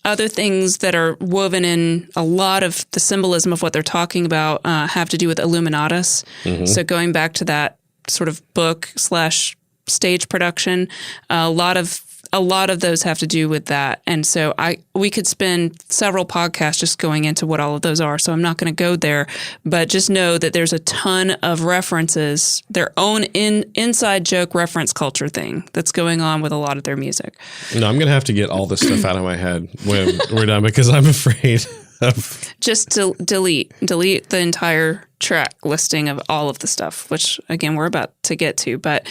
Other things that are woven in a lot of the symbolism of what they're talking about have to do with Illuminatus. So going back to that sort of book / stage production, a lot of those have to do with that. And so we could spend several podcasts just going into what all of those are. So I'm not going to go there, but just know that there's a ton of references, their own inside joke reference culture thing that's going on with a lot of their music. No, I'm going to have to get all this stuff out of my head when we're done, because I'm afraid of... Just delete the entire track listing of all of the stuff, which again we're about to get to. But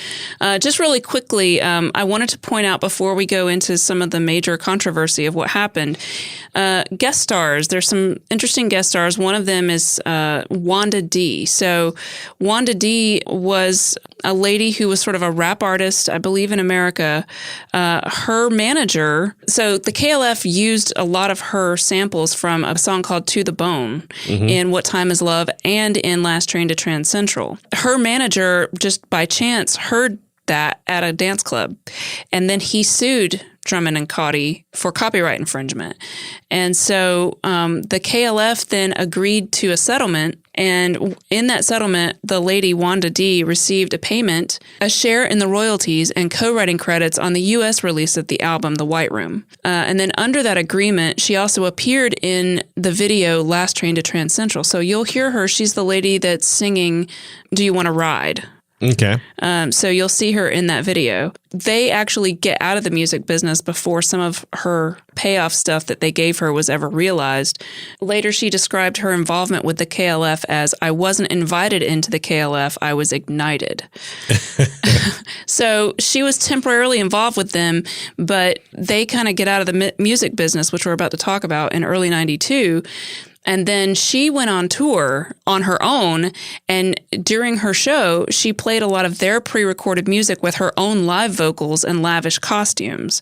just really quickly, I wanted to point out before we go into some of the major controversy of what happened, guest stars. There's some interesting guest stars. One of them is Wanda D. So Wanda D was a lady who was sort of a rap artist, I believe, in America. Her manager, so the KLF used a lot of her samples from a song called To the Bone in What Time Is Love and in Last Train to Trans Central. Her manager, just by chance, heard that at a dance club, and then he sued Drummond and Cauty for copyright infringement. And so the KLF then agreed to a settlement And in that settlement, the lady Wanda D received a payment, a share in the royalties, and co-writing credits on the U.S. release of the album, The White Room. And then under that agreement, she also appeared in the video Last Train to Trans Central. So you'll hear her. She's the lady that's singing Do You Want to Ride? Okay. So you'll see her in that video. They actually get out of the music business before some of her payoff stuff that they gave her was ever realized. Later, she described her involvement with the KLF as, I wasn't invited into the KLF, I was ignited. So she was temporarily involved with them, but they kind of get out of the music business, which we're about to talk about, in early 92. And then she went on tour on her own, and during her show, she played a lot of their pre-recorded music with her own live vocals and lavish costumes.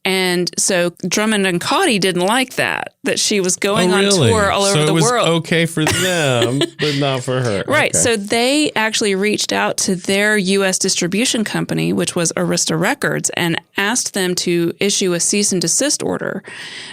And so Drummond and Cauty didn't like that she was going on tour all over the world. So it was okay for them, but not for her. Right. Okay. So they actually reached out to their U.S. distribution company, which was Arista Records, and asked them to issue a cease and desist order.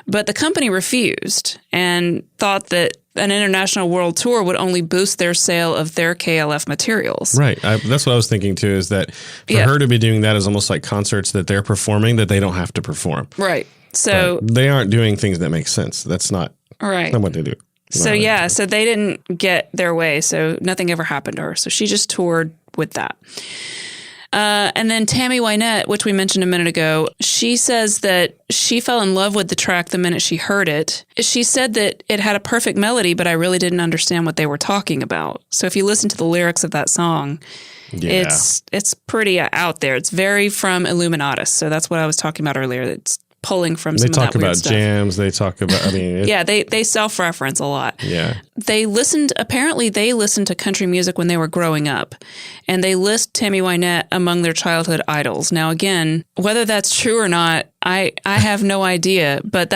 But the company refused and thought that an international world tour would only boost their sale of their KLF materials. Right. That's what I was thinking, too, is that for her to be doing that is almost like concerts that they're performing that they don't have to perform. Right. So but they aren't doing things that make sense. That's not, right. not what they do. So, yeah, so they didn't get their way. So nothing ever happened to her. So she just toured with that. And then Tammy Wynette, which we mentioned a minute ago, she says that she fell in love with the track the minute she heard it. She said that it had a perfect melody, but I really didn't understand what they were talking about. So if you listen to the lyrics of that song, it's pretty out there. It's very from Illuminatus. So that's what I was talking about earlier. It's pulling from some of that weird stuff. They talk about jams. They talk about, yeah, they self-reference a lot. Yeah. Apparently they listened to country music when they were growing up, and they list Tammy Wynette among their childhood idols. Now, again, whether that's true or not, I have no idea, but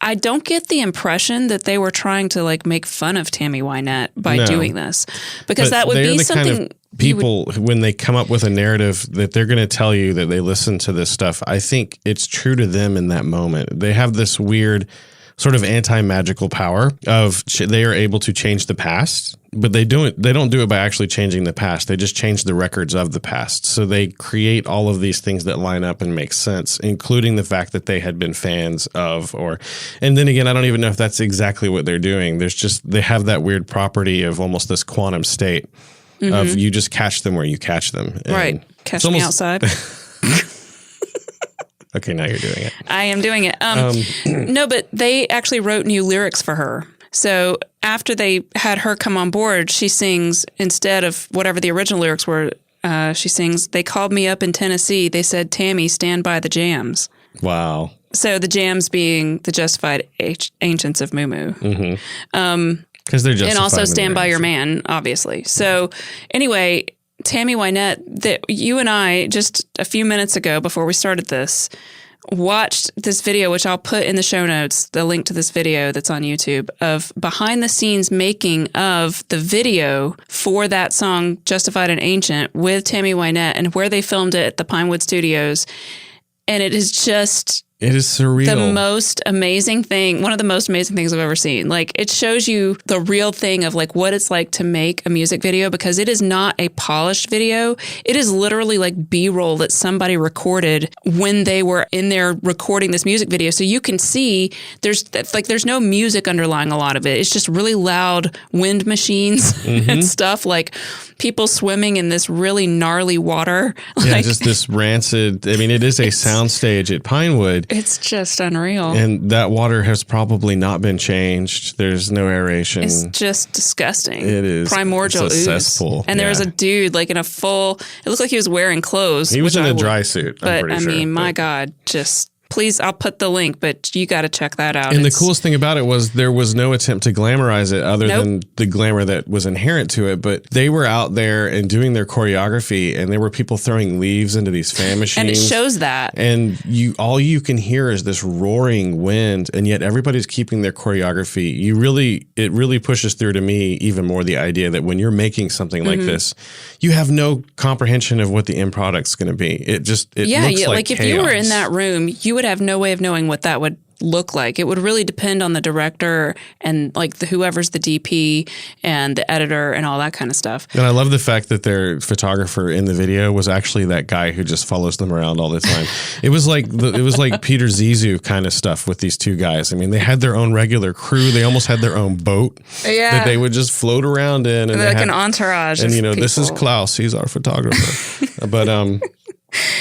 I don't get the impression that they were trying to like make fun of Tammy Wynette by doing this, because that would be something. Kind of people, when they come up with a narrative that they're going to tell you that they listen to this stuff, I think it's true to them in that moment. They have this weird sort of anti-magical power of they are able to change the past, but they don't do it by actually changing the past. They just change the records of the past. So they create all of these things that line up and make sense, including the fact that they had been fans of, and then again, I don't even know if that's exactly what they're doing. They have that weird property of almost this quantum state of you just catch them where you catch them. And right. Catch me outside. Okay, now you're doing it. I am doing it. No, but they actually wrote new lyrics for her. So after they had her come on board, she sings, instead of whatever the original lyrics were, she sings, "They called me up in Tennessee. They said, Tammy, stand by the jams." Wow. So the jams being the Justified Ancients of Moo Moo. Because they're justified. And also Stand By Your Man, obviously. So anyway, Tammy Wynette, that you and I, just a few minutes ago before we started this, watched this video, which I'll put in the show notes, the link to this video that's on YouTube, of behind the scenes making of the video for that song, Justified and Ancient, with Tammy Wynette, and where they filmed it at the Pinewood Studios. And it is just... It is surreal. The most amazing thing, one of the most amazing things I've ever seen. Like, it shows you the real thing of like what it's like to make a music video, because it is not a polished video. It is literally like B-roll that somebody recorded when they were in there recording this music video. So you can see there's no music underlying a lot of it. It's just really loud wind machines and stuff, like people swimming in this really gnarly water. Yeah, just this rancid. I mean, it is a soundstage at Pinewood. It's just unreal. And that water has probably not been changed. There's no aeration. It's just disgusting. It is. Primordial ooze. Cesspool. And there was a dude like in a full, it looked like he was wearing clothes. He was in a dry suit, but I mean, my God, just... Please, I'll put the link, but you got to check that out. And the coolest thing about it was there was no attempt to glamorize it other than the glamour that was inherent to it. But they were out there and doing their choreography, and there were people throwing leaves into these fan machines. And it shows that. And all you can hear is this roaring wind, and yet everybody's keeping their choreography. It really pushes through to me even more the idea that when you're making something like this, you have no comprehension of what the end product's going to be. It looks like if you were in that room, you would have no way of knowing what that would look like. It would really depend on the director and like whoever's the DP and the editor and all that kind of stuff. And I love the fact that their photographer in the video was actually that guy who just follows them around all the time. It was like Peter Zissou kind of stuff with these two guys. I mean, they had their own regular crew. They almost had their own boat that they would just float around in, and like an entourage. And of this is people. Klaus. He's our photographer. But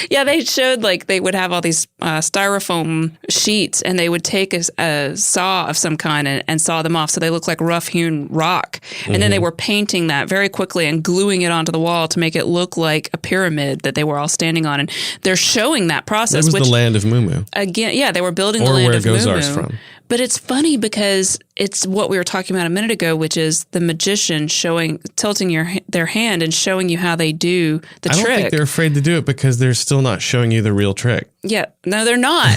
yeah, they showed like they would have all these styrofoam sheets, and they would take a saw of some kind and saw them off, so they look like rough-hewn rock. And then they were painting that very quickly and gluing it onto the wall to make it look like a pyramid that they were all standing on. And they're showing that process. That was the land of Mumu. Again, yeah, they were building or the land where of Gozar's Mumu. from. But it's funny because it's what we were talking about a minute ago, which is the magician tilting their hand and showing you how they do the trick. I don't think they're afraid to do it because they're still not showing you the real trick. Yeah, no, they're not,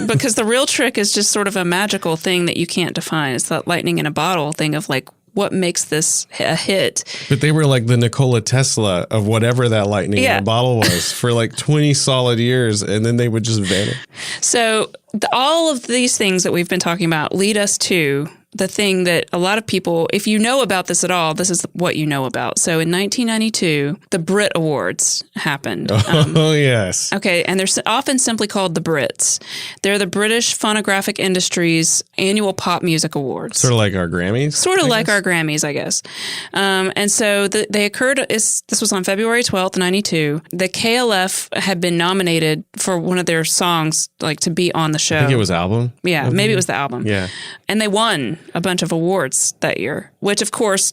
because the real trick is just sort of a magical thing that you can't define. It's that lightning in a bottle thing of like, what makes this a hit? But they were like the Nikola Tesla of whatever that lightning in a bottle was for like 20 solid years, and then they would just vanish. So all of these things that we've been talking about lead us to the thing that a lot of people, if you know about this at all, this is what you know about. So in 1992, the Brit Awards happened. Oh, yes. Okay, and they're often simply called the Brits. They're the British Phonographic Industry's annual pop music awards. Sort of like our Grammys? Sort of like our Grammys, I guess. And so they occurred, this was on February 12th, 92. The KLF had been nominated for one of their songs, like to be on the show. I think it was album. Yeah, maybe it was the album. Yeah. And they won a bunch of awards that year, which of course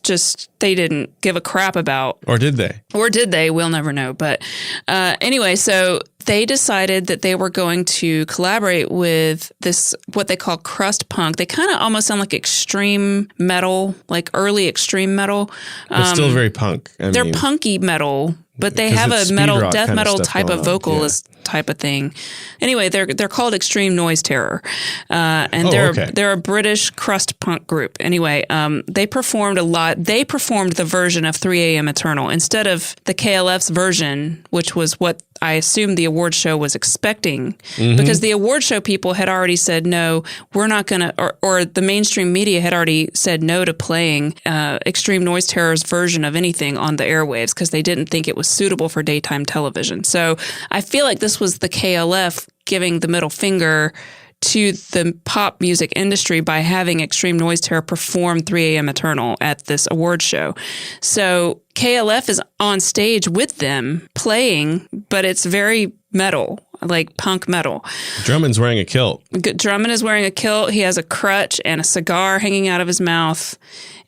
they didn't give a crap about. Or did they? Or did they? We'll never know. But anyway, so they decided that they were going to collaborate with this, what they call crust punk. They kind of almost sound like extreme metal, like early extreme metal. But still very punk. They're punky metal, but they have a death metal type of vocalist type of thing. Anyway, they're called Extreme Noise Terror, and they're a British crust punk group. Anyway, they performed a lot. They performed the version of 3 a.m. Eternal instead of the KLF's version, which was what I assumed the award show was expecting, because the award show people had already said, no, we're not going to, or the mainstream media had already said no to playing Extreme Noise Terror's version of anything on the airwaves because they didn't think it was suitable for daytime television. So I feel like this was the KLF giving the middle finger to the pop music industry by having Extreme Noise Terror perform 3 a.m. Eternal at this award show. So KLF is on stage with them playing, but it's very metal, like punk metal. Drummond's wearing a kilt. Drummond is wearing a kilt. He has a crutch and a cigar hanging out of his mouth.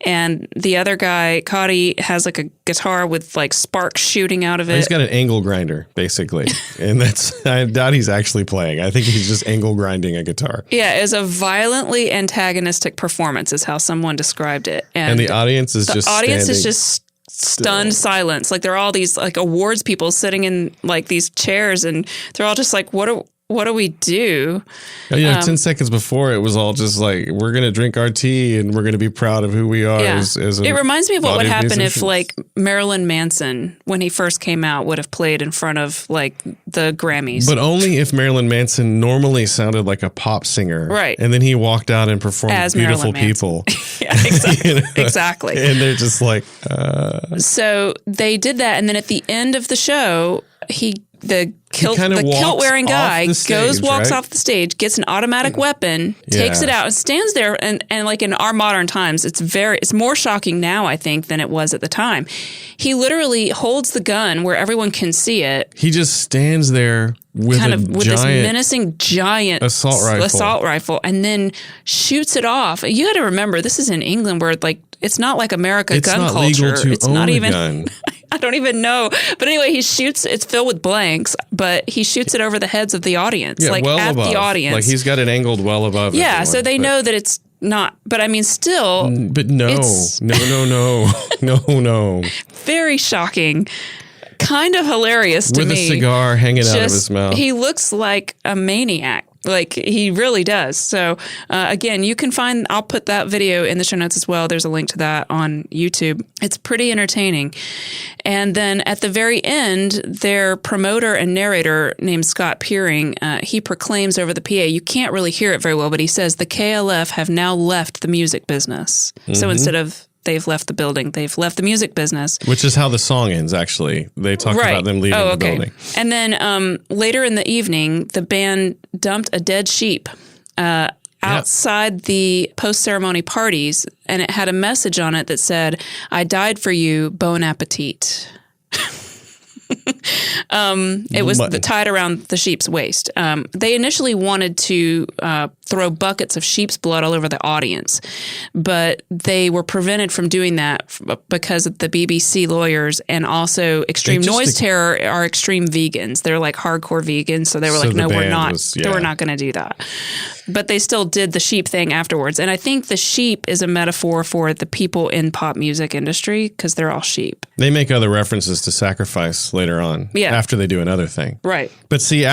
And the other guy, Cotty, has like a guitar with like sparks shooting out of it. He's got an angle grinder, basically. And I doubt he's actually playing. I think he's just angle grinding a guitar. Yeah, it's a violently antagonistic performance is how someone described it. And the audience is just stunned silence. Like there are all these like awards people sitting in like these chairs, and they're all just like, what do we do? 10 seconds before, it was all just like, we're going to drink our tea and we're going to be proud of who we are. Yeah. It reminds me of what would happen if like Marilyn Manson, when he first came out, would have played in front of like the Grammys. But only if Marilyn Manson normally sounded like a pop singer. Right. And then he walked out and performed As Beautiful Marilyn People. Yeah, exactly. Exactly. And they're just like... So they did that. And then at the end of the show, the kilt wearing guy walks off the stage, gets an automatic weapon, takes it out, and stands there. And like in our modern times, it's more shocking now, I think, than it was at the time. He literally holds the gun where everyone can see it. He just stands there with this menacing giant assault rifle, and then shoots it off. You got to remember, this is in England, where like it's not like America gun culture. It's not legal to own a gun. I don't even know. But anyway, he shoots. It's filled with blanks, but he shoots it over the heads of the audience, well at above. the audience. Like he's got it angled well above. Yeah, everyone, so they know that it's not. But I mean, still. But no. Very shocking. Kind of hilarious to me. With a cigar hanging out of his mouth. He looks like a maniac Like, he really does. So, again, you can find, I'll put that video in the show notes as well. There's a link to that on YouTube. It's pretty entertaining. And then at the very end, their promoter and narrator named Scott Peering, he proclaims over the PA, you can't really hear it very well, but he says, the KLF have now left the music business. So instead of they've left the building, they've left the music business. Which is how the song ends, actually. They talk about them leaving the building. And then later in the evening, the band dumped a dead sheep outside the post-ceremony parties, and it had a message on it that said, I died for you, bon appetit. It was tied around the sheep's waist. They initially wanted to throw buckets of sheep's blood all over the audience, but they were prevented from doing that because of the BBC lawyers, and also Extreme Noise Terror are extreme vegans. They're like hardcore vegans, so they were like, no, we're not. We're not going to do that. But they still did the sheep thing afterwards. And I think the sheep is a metaphor for the people in pop music industry, because they're all sheep. They make other references to sacrifice later on, after they do another thing. Right. But see,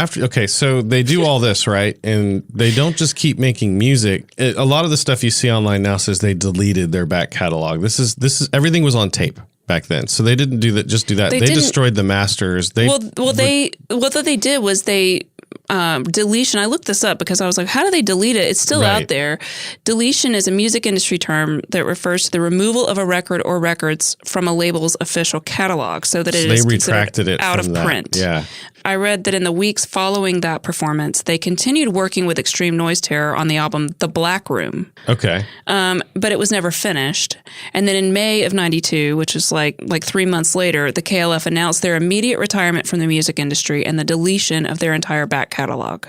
so they do all this, right? And they don't just keep making music. A lot of the stuff you see online now says they deleted their back catalog. This is everything was on tape back then. So they didn't do that. Just do that. They destroyed the masters. What they did was they deletion. I looked this up because I was like, how do they delete it? It's still out there. Deletion is a music industry term that refers to the removal of a record or records from a label's official catalog, so that it is considered out of print. Yeah. I read that in the weeks following that performance, they continued working with Extreme Noise Terror on the album The Black Room. Okay. But it was never finished. And then in May of 92, which is like 3 months later, the KLF announced their immediate retirement from the music industry and the deletion of their entire back catalog.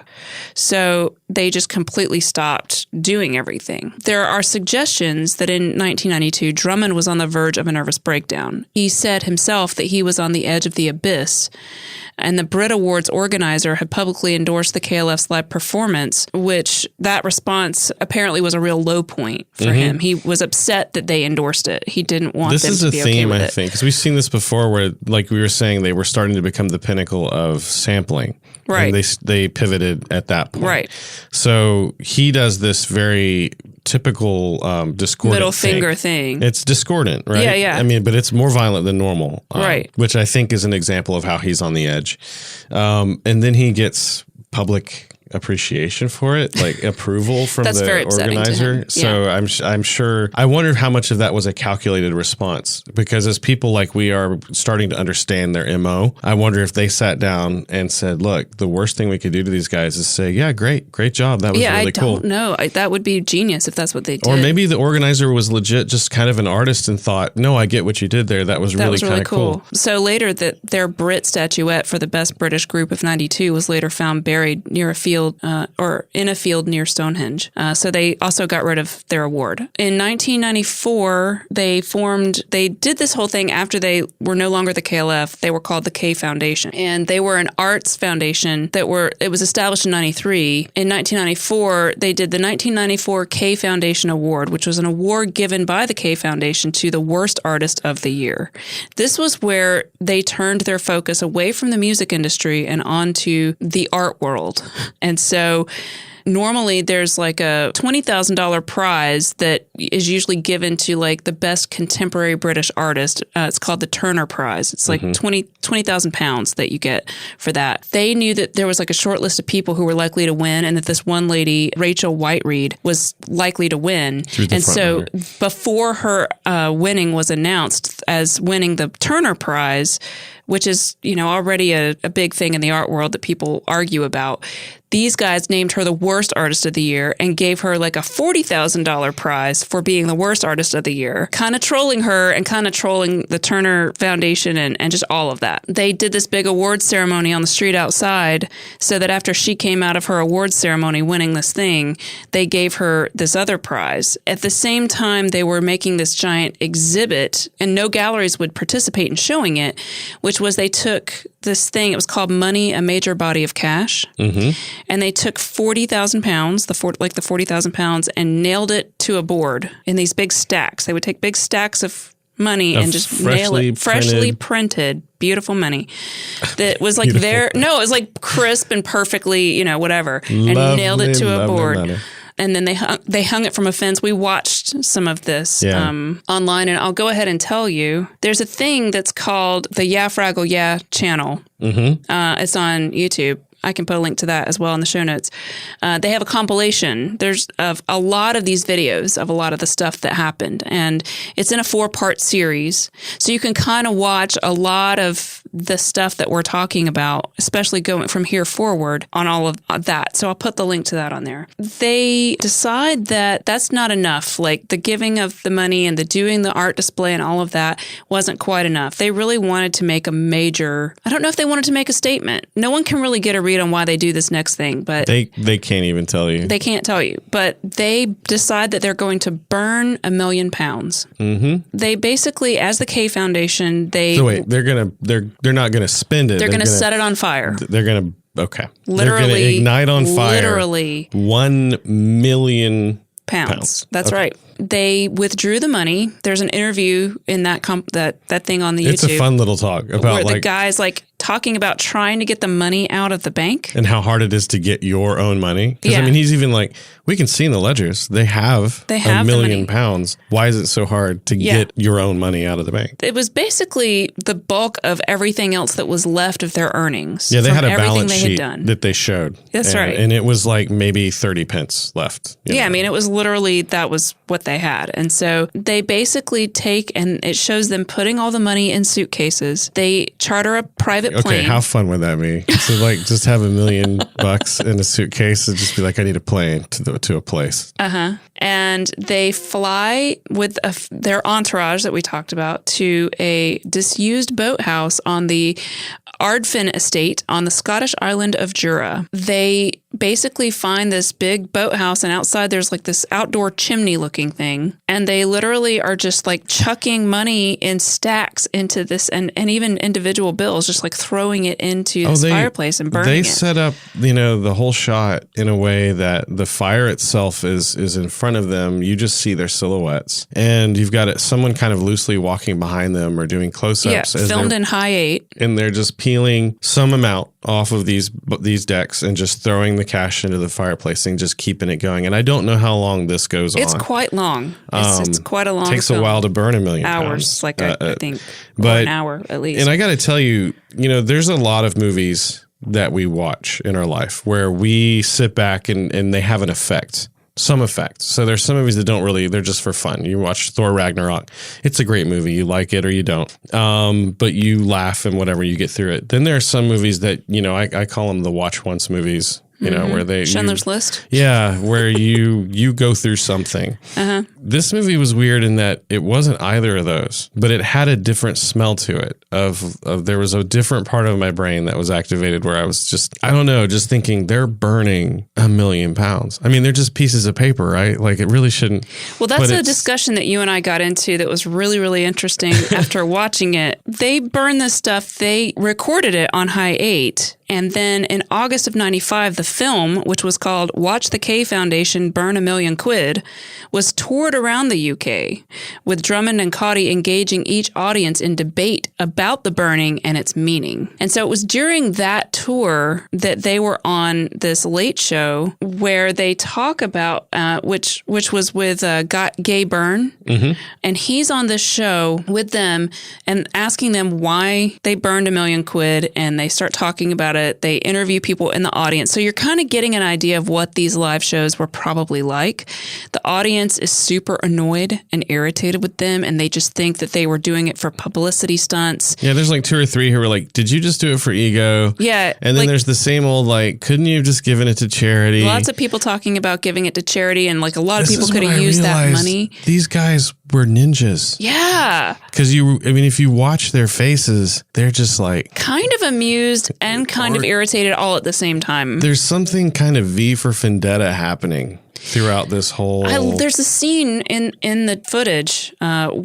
So they just completely stopped doing everything. There are suggestions that in 1992, Drummond was on the verge of a nervous breakdown. He said himself that he was on the edge of the abyss, and the Brit Awards organizer had publicly endorsed the KLF's live performance, which that response apparently was a real low point for him. He was upset that they endorsed it. He didn't want them to be okay with it. This is a theme, I think, because we've seen this before where, like we were saying, they were starting to become the pinnacle of sampling. Right. And they pivoted at that point. Right. So he does this very typical discordant middle finger thing. It's discordant, right? Yeah, yeah. I mean, but it's more violent than normal. Right. Which I think is an example of how he's on the edge. And then he gets public appreciation for it, like approval from the organizer. So I'm sure, I wonder how much of that was a calculated response, because as people like we are starting to understand their MO, I wonder if they sat down and said, look, the worst thing we could do to these guys is say, yeah, great job. That was really cool. I don't know. That would be genius if that's what they did. Or maybe the organizer was legit just kind of an artist and thought, no, I get what you did there. That was really kind of cool. So later their Brit statuette for the best British group of 92 was later found buried near a field or in a field near Stonehenge. So they also got rid of their award. In 1994, they did this whole thing after they were no longer the KLF. They were called the K Foundation. And they were an arts foundation it was established in 93. In 1994, they did the 1994 K Foundation Award, which was an award given by the K Foundation to the worst artist of the year. This was where they turned their focus away from the music industry and onto the art world. And so normally there's like a $20,000 prize that is usually given to like the best contemporary British artist. It's called the Turner Prize. It's like 20,000 pounds that you get for that. They knew that there was like a short list of people who were likely to win, and that this one lady, Rachel Whiteread, was likely to win. And so before her winning was announced as winning the Turner Prize, which is, already a big thing in the art world that people argue about, these guys named her the worst artist of the year and gave her like a $40,000 prize for being the worst artist of the year, kind of trolling her and kind of trolling the Turner Foundation and just all of that. They did this big awards ceremony on the street outside, so that after she came out of her awards ceremony winning this thing, they gave her this other prize. At the same time, they were making this giant exhibit, and no galleries would participate in showing it, which was they took this thing, it was called Money, a Major Body of Cash. And they took 40,000 pounds, the 40,000 pounds, and nailed it to a board in these big stacks. They would take big stacks of money and just nail it. Freshly printed, beautiful money that was like it was like crisp and perfectly, whatever, and nailed it to a board. Money. And then they hung it from a fence. We watched some of this online, and I'll go ahead and tell you. There's a thing that's called the Yeah Fraggle Yeah channel. Mm-hmm. It's on YouTube. I can put a link to that as well in the show notes. They have a compilation. There's of a lot of these videos of a lot of the stuff that happened, and it's in a 4-part series. So you can kind of watch a lot of the stuff that we're talking about, especially going from here forward on all of that. So I'll put the link to that on there. They decide that that's not enough. Like the giving of the money and the doing the art display and all of that wasn't quite enough. They really wanted to make a major, I don't know if they wanted to make a statement. No one can really get a read on why they do this next thing, but they can't even tell you. They can't tell you, but they decide that they're going to burn £1 million. Mm-hmm. They basically, as the K Foundation, they're not going to spend it. They're going to set it on fire. They're going to, okay. Literally. They're going to ignite on fire. Literally. £1 million. That's okay. right. They withdrew the money. There's an interview in that thing on the YouTube. It's a fun little talk about where the guy's like talking about trying to get the money out of the bank and how hard it is to get your own money. Because I mean, he's even like, we can see in the ledgers they have £1 million. Why is it so hard to get your own money out of the bank? It was basically the bulk of everything else that was left of their earnings. Yeah, they had a balance sheet that they showed. That's right, and it was like maybe 30 pence left. I mean, it was literally that was what they had. And so they basically take, and it shows them putting all the money in suitcases. They charter a private plane. Okay, how fun would that be? So like just have $1 million in a suitcase and just be like, I need a plane to a place. Uh-huh. And they fly with their entourage that we talked about to a disused boathouse on the Ardfin estate on the Scottish island of Jura. They basically find this big boathouse, and outside there's like this outdoor chimney looking thing. And they literally are just like chucking money in stacks into this, and even individual bills, just like throwing it into this fireplace and burning it. They set up, the whole shot in a way that the fire itself is in front of them. You just see their silhouettes, and you've got someone kind of loosely walking behind them or doing close-ups. Yeah, filmed in high 8. And they're just peeling some amount off of these decks and just throwing the cash into the fireplace and just keeping it going. And I don't know how long this goes on. It's quite long. It's quite a long It takes film. a while to burn $1 million. Hours, I think. But an hour at least. And I got to tell you, there's a lot of movies that we watch in our life where we sit back and they have an effect. Some effect. So there's some movies that don't really, they're just for fun. You watch Thor Ragnarok. It's a great movie. You like it or you don't. But you laugh and whatever, you get through it. Then there are some movies that, I call them the watch once movies. Where they Schindler's List. Yeah, where you go through something. Uh-huh. This movie was weird in that it wasn't either of those, but it had a different smell to it. Of there was a different part of my brain that was activated where I was just thinking they're burning £1 million. I mean, they're just pieces of paper, right? Like it really shouldn't. Well, that's a discussion that you and I got into that was really, really interesting after watching it. They burned this stuff. They recorded it on high 8. And then in August of 95, the film, which was called Watch the K Foundation Burn £1 Million, was toured around the UK, with Drummond and Cotty engaging each audience in debate about the burning and its meaning. And so it was during that tour that they were on this late show where they talk about, which was with Gay Byrne, and he's on this show with them and asking them why they burned £1 million, and they start talking about it. They interview people in the audience. So you're kind of getting an idea of what these live shows were probably like. The audience is super annoyed and irritated with them, and they just think that they were doing it for publicity stunts. Yeah, there's like 2 or 3 who were like, did you just do it for ego? Yeah. And then there's the same old like, couldn't you have just given it to charity? Lots of people talking about giving it to charity, and like a lot of people could have used that money. These guys were ninjas. Yeah. Because if you watch their faces, they're just like kind of amused and kind of irritated all at the same time. There's something kind of V for Vendetta happening. throughout this whole. There's a scene in the footage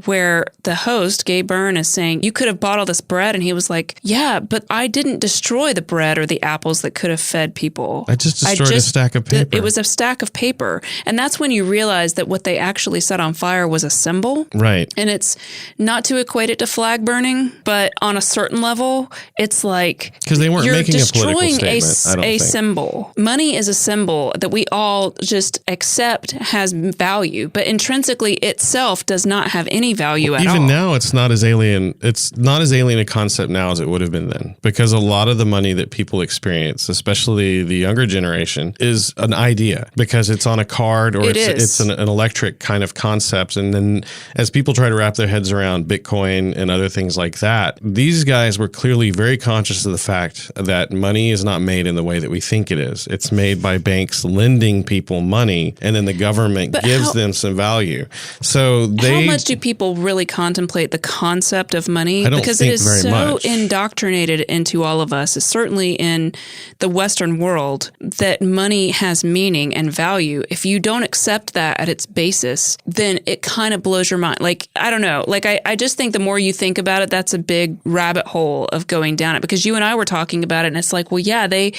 where the host, Gabe Byrne, is saying, you could have bought all this bread. And he was like, yeah, but I didn't destroy the bread or the apples that could have fed people. I just destroyed a stack of paper. It was a stack of paper. And that's when you realize that what they actually set on fire was a symbol. Right. And it's not to equate it to flag burning, but on a certain level, it's like because they weren't making a political destroying statement. I don't think. Symbol. Money is a symbol that we all just accept has value, but intrinsically itself does not have any value at all. Even now, it's not as alien. It's not as alien a concept now as it would have been then, because a lot of the money that people experience, especially the younger generation, is an idea because it's on a card or it's an electric kind of concept. And then as people try to wrap their heads around Bitcoin and other things like that, these guys were clearly very conscious of the fact that money is not made in the way that we think it is. It's made by banks lending people money, and then the government gives them some value. So how much do people really contemplate the concept of money? I don't because think it is very so much. Indoctrinated into all of us, certainly in the Western world, that money has meaning and value. If you don't accept that at its basis, then it kind of blows your mind. Like, I don't know. Like, I just think the more you think about it, that's a big rabbit hole of going down it. Because you and I were talking about it, and it's like, well, yeah, they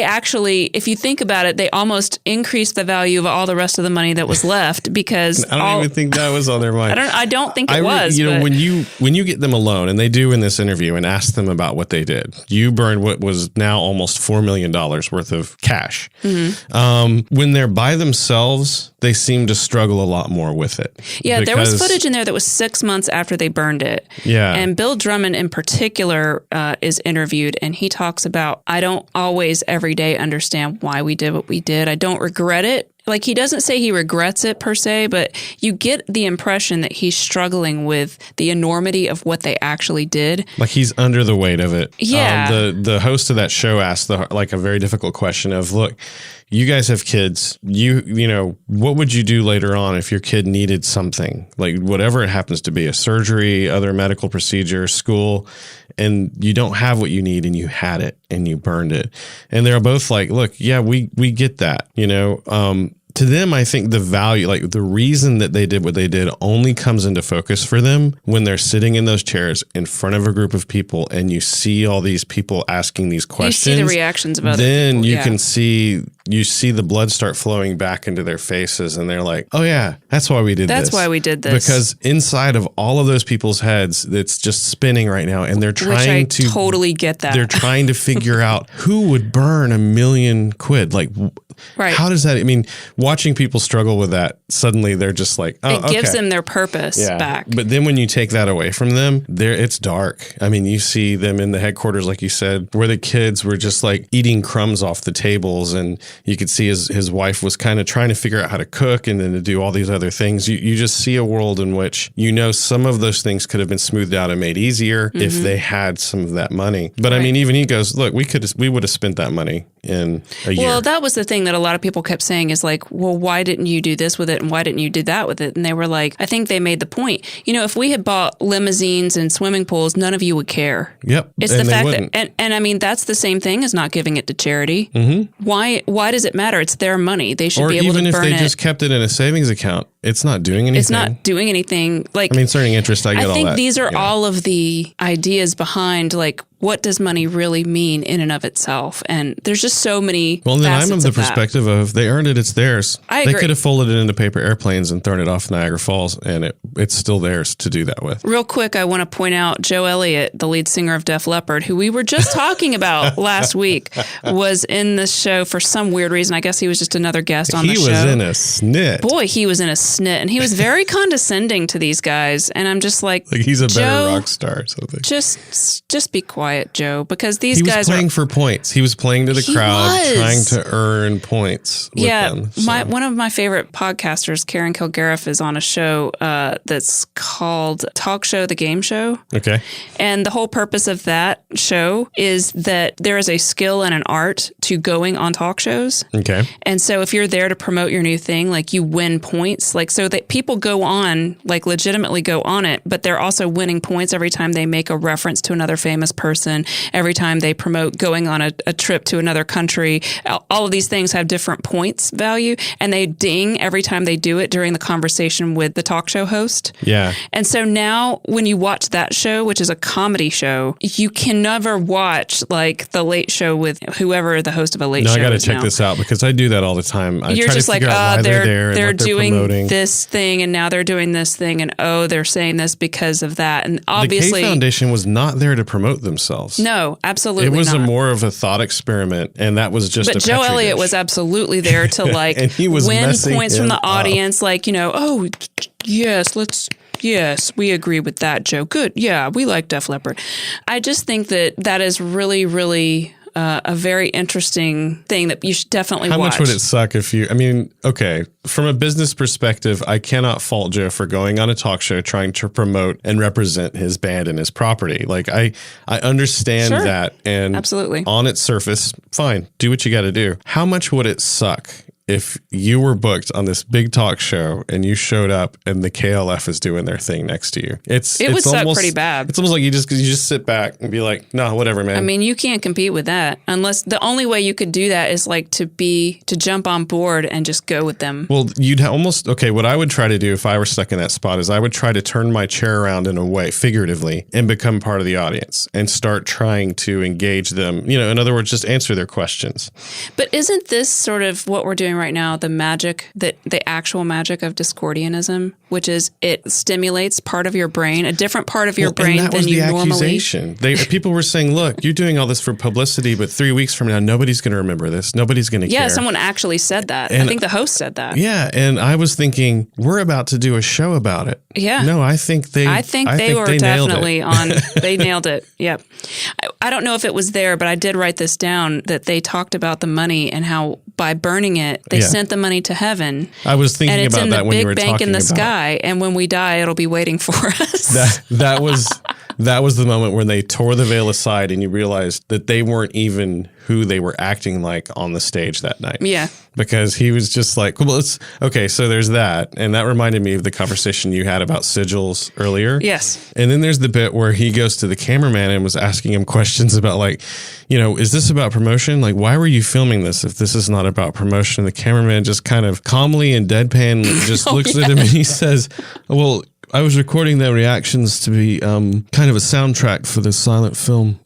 actually, if you think about it, they almost increased the value of all the rest of the money that was left because I don't even think that was on their mind. I don't think it was. You know, when you get them alone, and they do in this interview, and ask them about what they did, you burned what was now almost $4 million worth of cash. Mm-hmm. When they're by themselves, they seem to struggle a lot more with it. Yeah, there was footage in there that was 6 months after they burned it. Yeah. And Bill Drummond in particular is interviewed, and he talks about, I don't always every day understand why we did what we did. I don't regret it. Like, he doesn't say he regrets it per se, but you get the impression that he's struggling with the enormity of what they actually did. Like, he's under the weight of it. Yeah. The host of that show asked a very difficult question of, look, you guys have kids. You know, what would you do later on if your kid needed something, like whatever it happens to be, a surgery, other medical procedure, school, and you don't have what you need and you had it and you burned it. And they're both like, look, yeah, we get that, you know. To them, I think the value, like the reason that they did what they did only comes into focus for them when they're sitting in those chairs in front of a group of people and you see all these people asking these questions. You see the reactions of other people. Then you can see the blood start flowing back into their faces and they're like, oh yeah, that's why we did this. That's why we did this. Because inside of all of those people's heads, it's just spinning right now and they're trying to totally get that. They're trying to figure out who would burn $1 million. Like, right. How does that, I mean, watching people struggle with that, suddenly they're just like, oh, it gives them their purpose back. But then when you take that away from them, it's dark. I mean, you see them in the headquarters, like you said, where the kids were just like eating crumbs off the tables. And you could see his wife was kind of trying to figure out how to cook and then to do all these other things. You just see a world in which, you know, some of those things could have been smoothed out and made easier if they had some of that money. But I mean, even he goes, look, we would have spent that money in a year. Well, that was the thing that a lot of people kept saying is like, well, why didn't you do this with it? And why didn't you do that with it? And they were like, I think they made the point. You know, if we had bought limousines and swimming pools, none of you would care. Yep. It's the fact that, and I mean, that's the same thing as not giving it to charity. Mm-hmm. Why does it matter? It's their money. They should be able to burn it. Or even if they just kept it in a savings account, it's not doing anything. It's not doing anything. Like, I mean, earning interest, I get all that. I think these are all of the ideas behind, like, what does money really mean in and of itself? And there's just so many. Well, then I'm of the that. perspective of they earned it, it's theirs. I agree. They could have folded it into paper airplanes and thrown it off Niagara Falls, and it's still theirs to do that with. Real quick, I want to point out Joe Elliott, the lead singer of Def Leppard, who we were just talking about last week, was in this show for some weird reason. I guess he was just another guest on the show. He was in a snit. Boy, he was in a snit, and he was very condescending to these guys. And I'm just like he's a better rock star or something. Just be quiet, Joe, because these guys was playing for points. He was playing to the crowd, trying to earn points with them. So. One of my favorite podcasters, Karen Kilgariff, is on a show that's called Talk Show, the Game Show. Okay. And the whole purpose of that show is that there is a skill and an art to going on talk shows. Okay. And so if you're there to promote your new thing, like you win points, Like, so that people go on, like legitimately go on it, but they're also winning points every time they make a reference to another famous person, every time they promote going on a trip to another country. All of these things have different points value, and they ding every time they do it during the conversation with the talk show host. Yeah. And so now when you watch that show, which is a comedy show, you can never watch like the Late Show with whoever the host of a late show is. No, I got to check this out because I do that all the time. You're try just to like, figure out why they're there and they're what doing promoting. this thing, and now they're doing this thing, and they're saying this because of that. And obviously, the K Foundation was not there to promote themselves. No, absolutely It was not. more of a thought experiment, and that was just. But a Joe Petri Elliott dish. was absolutely there to like And he was win messing points from him the up. audience, like, you know, oh yes, we agree with that, Joe. Good, yeah, we like Def Leppard. I just think that is really, really. A very interesting thing that you should definitely watch. How much would it suck if you, I mean, okay, from a business perspective, I cannot fault Joe for going on a talk show trying to promote and represent his band and his property. Like, I understand Sure. that. And Absolutely. on its surface, fine, do what you got to do. How much would it suck if you were booked on this big talk show and you showed up and the KLF is doing their thing next to you? It would suck pretty bad. It's almost like you just sit back and be like, no, whatever, man. I mean, you can't compete with that unless the only way you could do that is like to jump on board and just go with them. Well, you'd almost, okay, what I would try to do if I were stuck in that spot is I would try to turn my chair around in a way, figuratively, and become part of the audience and start trying to engage them. You know, in other words, just answer their questions. But isn't this sort of what we're doing right now, the actual magic of Discordianism, which is it stimulates part of your brain, a different part of your brain and that than was you the normally. accusation. People were saying, look, you're doing all this for publicity, but 3 weeks from now, nobody's going to remember this. Nobody's going to care. Yeah, someone actually said that. I think the host said that. Yeah, and I was thinking, we're about to do a show about it. Yeah. No, I think they were nailed definitely it. on. They nailed it. Yep. I don't know if it was there, but I did write this down that they talked about the money and how by burning it, they sent the money to heaven. I was thinking and it's about in that the when you big were bank talking in the about sky, and when we die, it'll be waiting for us. That was the moment when they tore the veil aside and you realized that they weren't even who they were acting like on the stage that night. Yeah. Because he was just like, well, okay, so there's that. And that reminded me of the conversation you had about sigils earlier. Yes. And then there's the bit where he goes to the cameraman and was asking him questions about like, you know, is this about promotion? Like, why were you filming this if this is not about promotion? The cameraman just kind of calmly and deadpan just looks at him and he says, well, I was recording their reactions to be kind of a soundtrack for the silent film.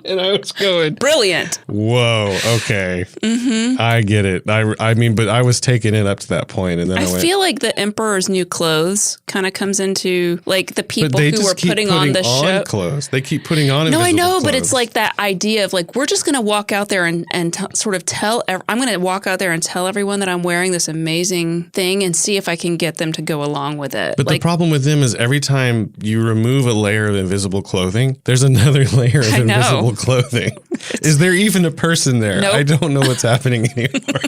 And I was going, Brilliant. whoa, okay. Mm-hmm. I get it. I mean, but I was taking it up to that point, and then I went, feel like the Emperor's New Clothes kind of comes into like the people but they who just were keep putting on the show. clothes. They keep putting on No, I invisible know, but clothes. it's like that idea of like, we're just going to walk out there and sort of I'm going to walk out there and tell everyone that I'm wearing this amazing thing and see if I can get them to go along with it. But like, the problem with them is every time you remove a layer of invisible clothing, there's another layer of invisible clothing. Is there even a person there? Nope. I don't know what's happening anymore.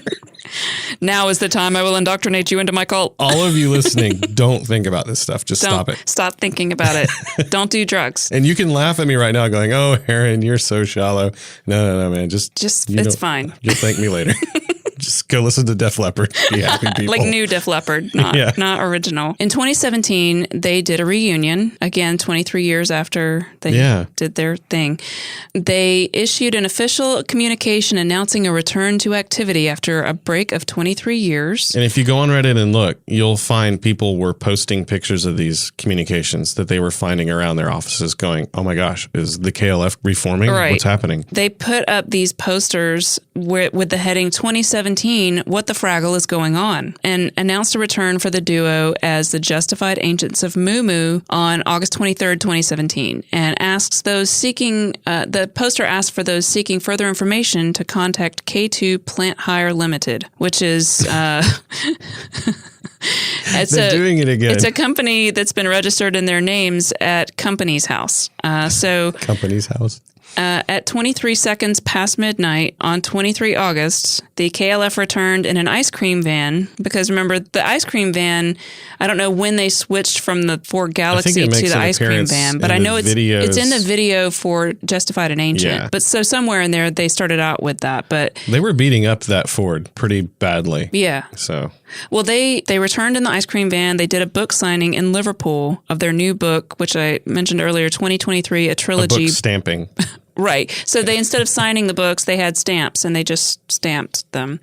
Now is the time I will indoctrinate you into my cult. All of you listening, don't think about this stuff. Just stop it. Stop thinking about it. Don't do drugs. And you can laugh at me right now going, oh, Aaron, you're so shallow. No, man. Just it's fine. You'll thank me later. Just go listen to Def Leppard. Be happy people. Like new Def Leppard, not original. In 2017, they did a reunion, again, 23 years after they did their thing. They issued an official communication announcing a return to activity after a break of 23 years. And if you go on Reddit and look, you'll find people were posting pictures of these communications that they were finding around their offices going, oh my gosh, is the KLF reforming? Right. What's happening? They put up these posters with the heading 2017, What the Fraggle is Going On, and announced a return for the duo as the Justified Ancients of Moo Moo on August 23rd, 2017, and asks those seeking, the poster asks for those seeking further information to contact K2 Plant Hire Limited, which is... They're doing it again. It's a company that's been registered in their names at Company's House. Company's House. At 23 seconds past midnight on 23 August, the KLF returned in an ice cream van because remember, the ice cream van, I don't know when they switched from the Ford Galaxy to the ice cream van, but I know it's in the video for Justified and Ancient. Yeah. But so somewhere in there, they started out with that. But they were beating up that Ford pretty badly. Yeah. So... Well, they returned in the ice cream van. They did a book signing in Liverpool of their new book, which I mentioned earlier, 2023, a trilogy. A book stamping. Right. So they, instead of signing the books, they had stamps and they just stamped them.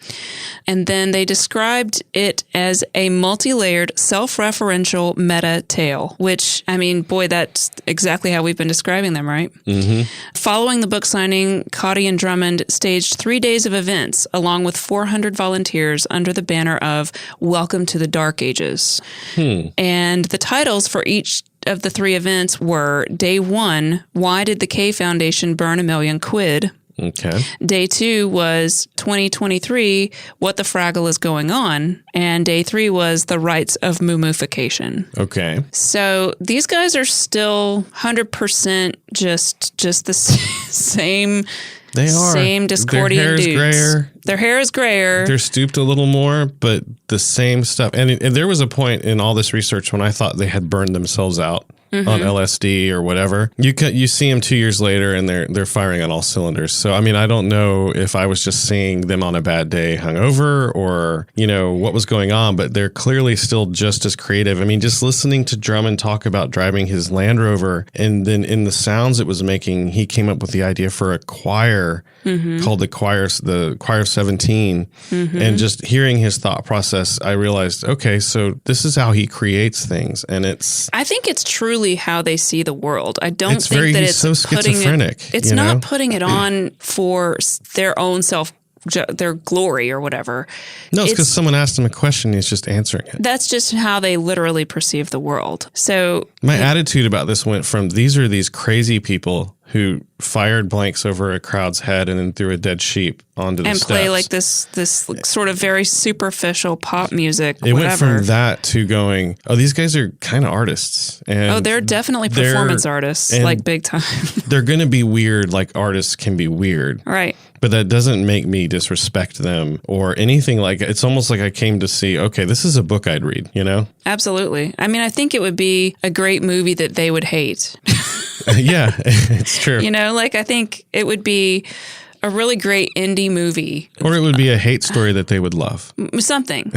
And then they described it as a multi-layered, self-referential meta tale, which, I mean, boy, that's exactly how we've been describing them, right? Mm-hmm. Following the book signing, Cotty and Drummond staged 3 days of events along with 400 volunteers under the banner of Welcome to the Dark Ages. And the titles for each of the 3 events were Day 1, Why Did the K Foundation Burn $1 Million Quid? Okay. Day 2 was 2023, What the Fraggle is Going On? And Day 3 was The Rites of Mummification. Okay. So these guys are still 100% just the same. They are. Same Discordian Their hair is dudes. grayer. Their hair is grayer. They're stooped a little more, but the same stuff. And there was a point in all this research when I thought they had burned themselves out on LSD or whatever. You see them 2 years later and they're firing on all cylinders. So, I mean, I don't know if I was just seeing them on a bad day hungover or, what was going on, but they're clearly still just as creative. I mean, just listening to Drummond talk about driving his Land Rover and then in the sounds it was making, he came up with the idea for a choir called the Choir of 17. And just hearing his thought process, I realized, okay, so this is how he creates things. And I think it's truly how they see the world. I don't think that he's it's so schizophrenic. It's not putting it on for their own their glory or whatever. No, it's because someone asked him a question and he's just answering it. That's just how they literally perceive the world. So my attitude about this went from these are these crazy people who fired blanks over a crowd's head and then threw a dead sheep onto the steps. And play like this sort of very superficial pop music. It went from that to going, oh, these guys are kind of artists. And they're definitely performance artists, like big time. They're going to be weird like artists can be weird. Right. But that doesn't make me disrespect them or anything like it. It's almost like I came to see, okay, this is a book I'd read, Absolutely. I mean, I think it would be a great movie that they would hate. Yeah, it's true. I think it would be a really great indie movie. Or it would be a hate story that they would love. Something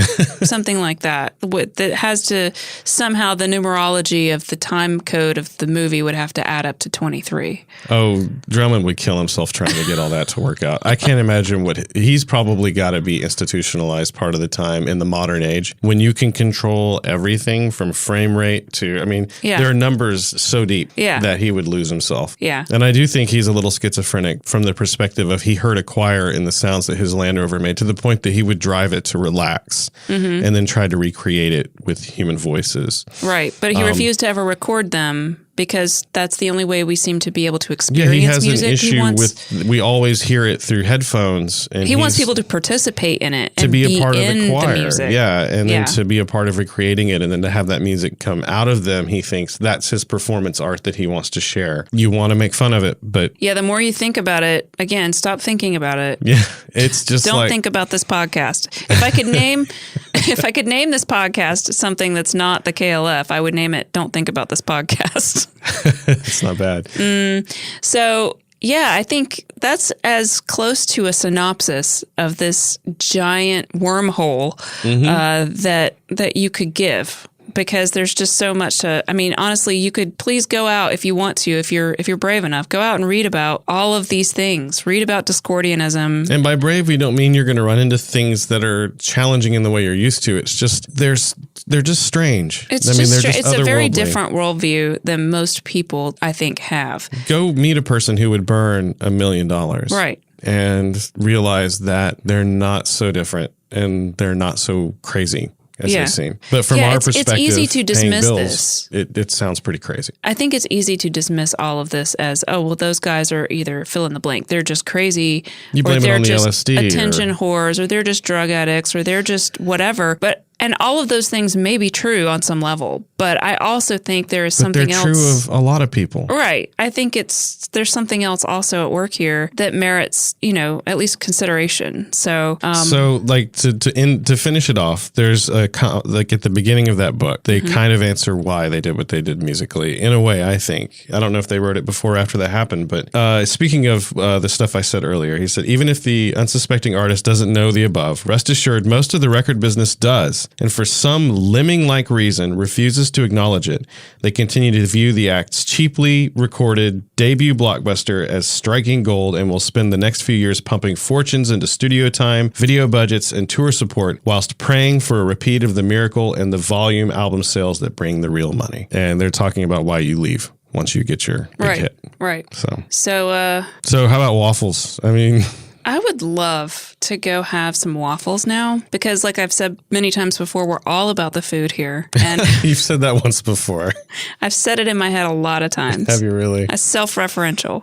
like that. That has to somehow the numerology of the time code of the movie would have to add up to 23. Oh, Drummond would kill himself trying to get all that to work out. I can't imagine he's probably got to be institutionalized part of the time in the modern age when you can control everything from frame rate to, there are numbers so deep that he would lose himself. Yeah. And I do think he's a little schizophrenic from the perspective of he heard a choir in the sounds that his Land Rover made to the point that he would drive it to relax and then try to recreate it with human voices. Right. But he refused to ever record them because that's the only way we seem to be able to experience music. Yeah, he has music. an issue with, we always hear it through headphones. And he wants people to participate in it and to be a part of in the choir. music. Yeah, and then to be a part of recreating it and then to have that music come out of them, he thinks that's his performance art that he wants to share. You want to make fun of it, but... Yeah, the more you think about it, again, stop thinking about it. Yeah, it's just Don't think about this podcast. If I could name... If I could name this podcast something that's not the KLF, I would name it Don't Think About This Podcast. It's not bad. So, yeah, I think that's as close to a synopsis of this giant wormhole that you could give. Because there's just so much to, honestly, you could please go out if you want to, if you're brave enough, go out and read about all of these things. Read about Discordianism. And by brave, we don't mean you're going to run into things that are challenging in the way you're used to. It's just, they're just strange. It's it's a very different worldview than most people, I think, have. Go meet a person who would burn $1 million. Right. And realize that they're not so different and they're not so crazy as they seem. But from our perspective, it's easy to dismiss this. It sounds pretty crazy. I think it's easy to dismiss all of this as, oh, well, those guys are either fill in the blank. They're just crazy. You blame or it they're on the just LSD. attention whores, or they're just drug addicts, or they're just whatever. But And all of those things may be true on some level, but I also think there is something they're else. true of a lot of people. Right. I think there's something else also at work here that merits, at least consideration. So, like to finish it off, there's like at the beginning of that book, they kind of answer why they did what they did musically. In a way, I think. I don't know if they wrote it before or after that happened, but speaking of the stuff I said earlier, he said, even if the unsuspecting artist doesn't know the above, rest assured most of the record business does, and for some lemming-like reason refuses to acknowledge it. They continue to view the act's cheaply recorded debut blockbuster as striking gold and will spend the next few years pumping fortunes into studio time, video budgets, and tour support whilst praying for a repeat of the miracle and the volume album sales that bring the real money. And they're talking about why you leave once you get your big hit. Right. So how about waffles? I mean, I would love to go have some waffles now because, like I've said many times before, we're all about the food here. And you've said that once before. I've said it in my head a lot of times. Have you really? As self-referential.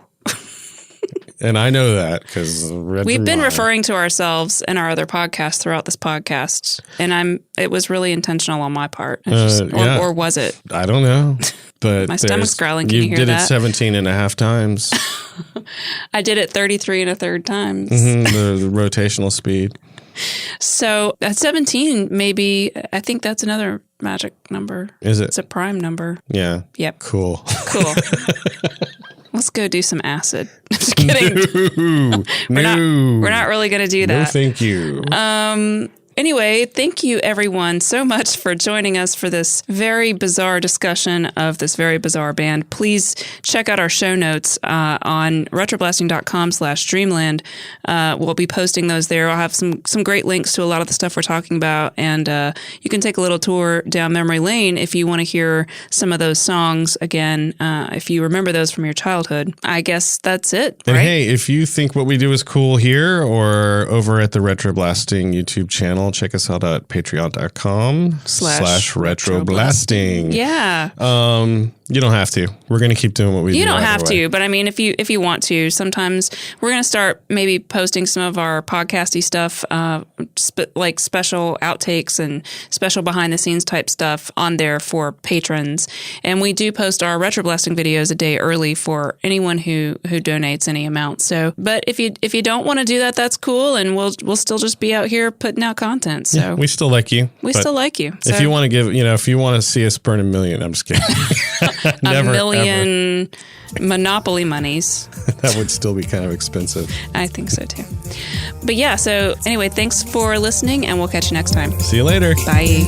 And I know that because we've been referring to ourselves in our other podcasts throughout this podcast, and it was really intentional on my part. Or was it? I don't know. But my stomach's growling. Can you hear that? You did it 17 and a half times. I did it 33 and a third times. The rotational speed. So at 17, maybe, I think that's another magic number. Is it? It's a prime number. Yeah. Yep. Cool. Let's go do some acid. I'm just kidding. We're not really going to do that. No, thank you. Anyway, thank you everyone so much for joining us for this very bizarre discussion of this very bizarre band. Please check out our show notes on retroblasting.com/Dreamland. We'll be posting those there. I'll have some great links to a lot of the stuff we're talking about. And you can take a little tour down memory lane if you want to hear some of those songs again, if you remember those from your childhood. I guess that's it. And right? hey, if you think what we do is cool here or over at the RetroBlasting YouTube channel, check us out at patreon.com/retroblasting. Yeah. You don't have to. We're going to keep doing what we do. You don't have to, but I mean, if you want to, sometimes we're going to start maybe posting some of our podcasty stuff, like special outtakes and special behind the scenes type stuff on there for patrons. And we do post our RetroBlasting videos a day early for anyone who donates any amount. So, but if you don't want to do that, that's cool, and we'll still just be out here putting out content. So yeah, we still like you. We still like you. So. If you want to give, if you want to see us burn $1 million, I'm just kidding. Never, $1 million Monopoly monies. That would still be kind of expensive. I think so too. But yeah, so anyway, thanks for listening, and we'll catch you next time. See you later. Bye.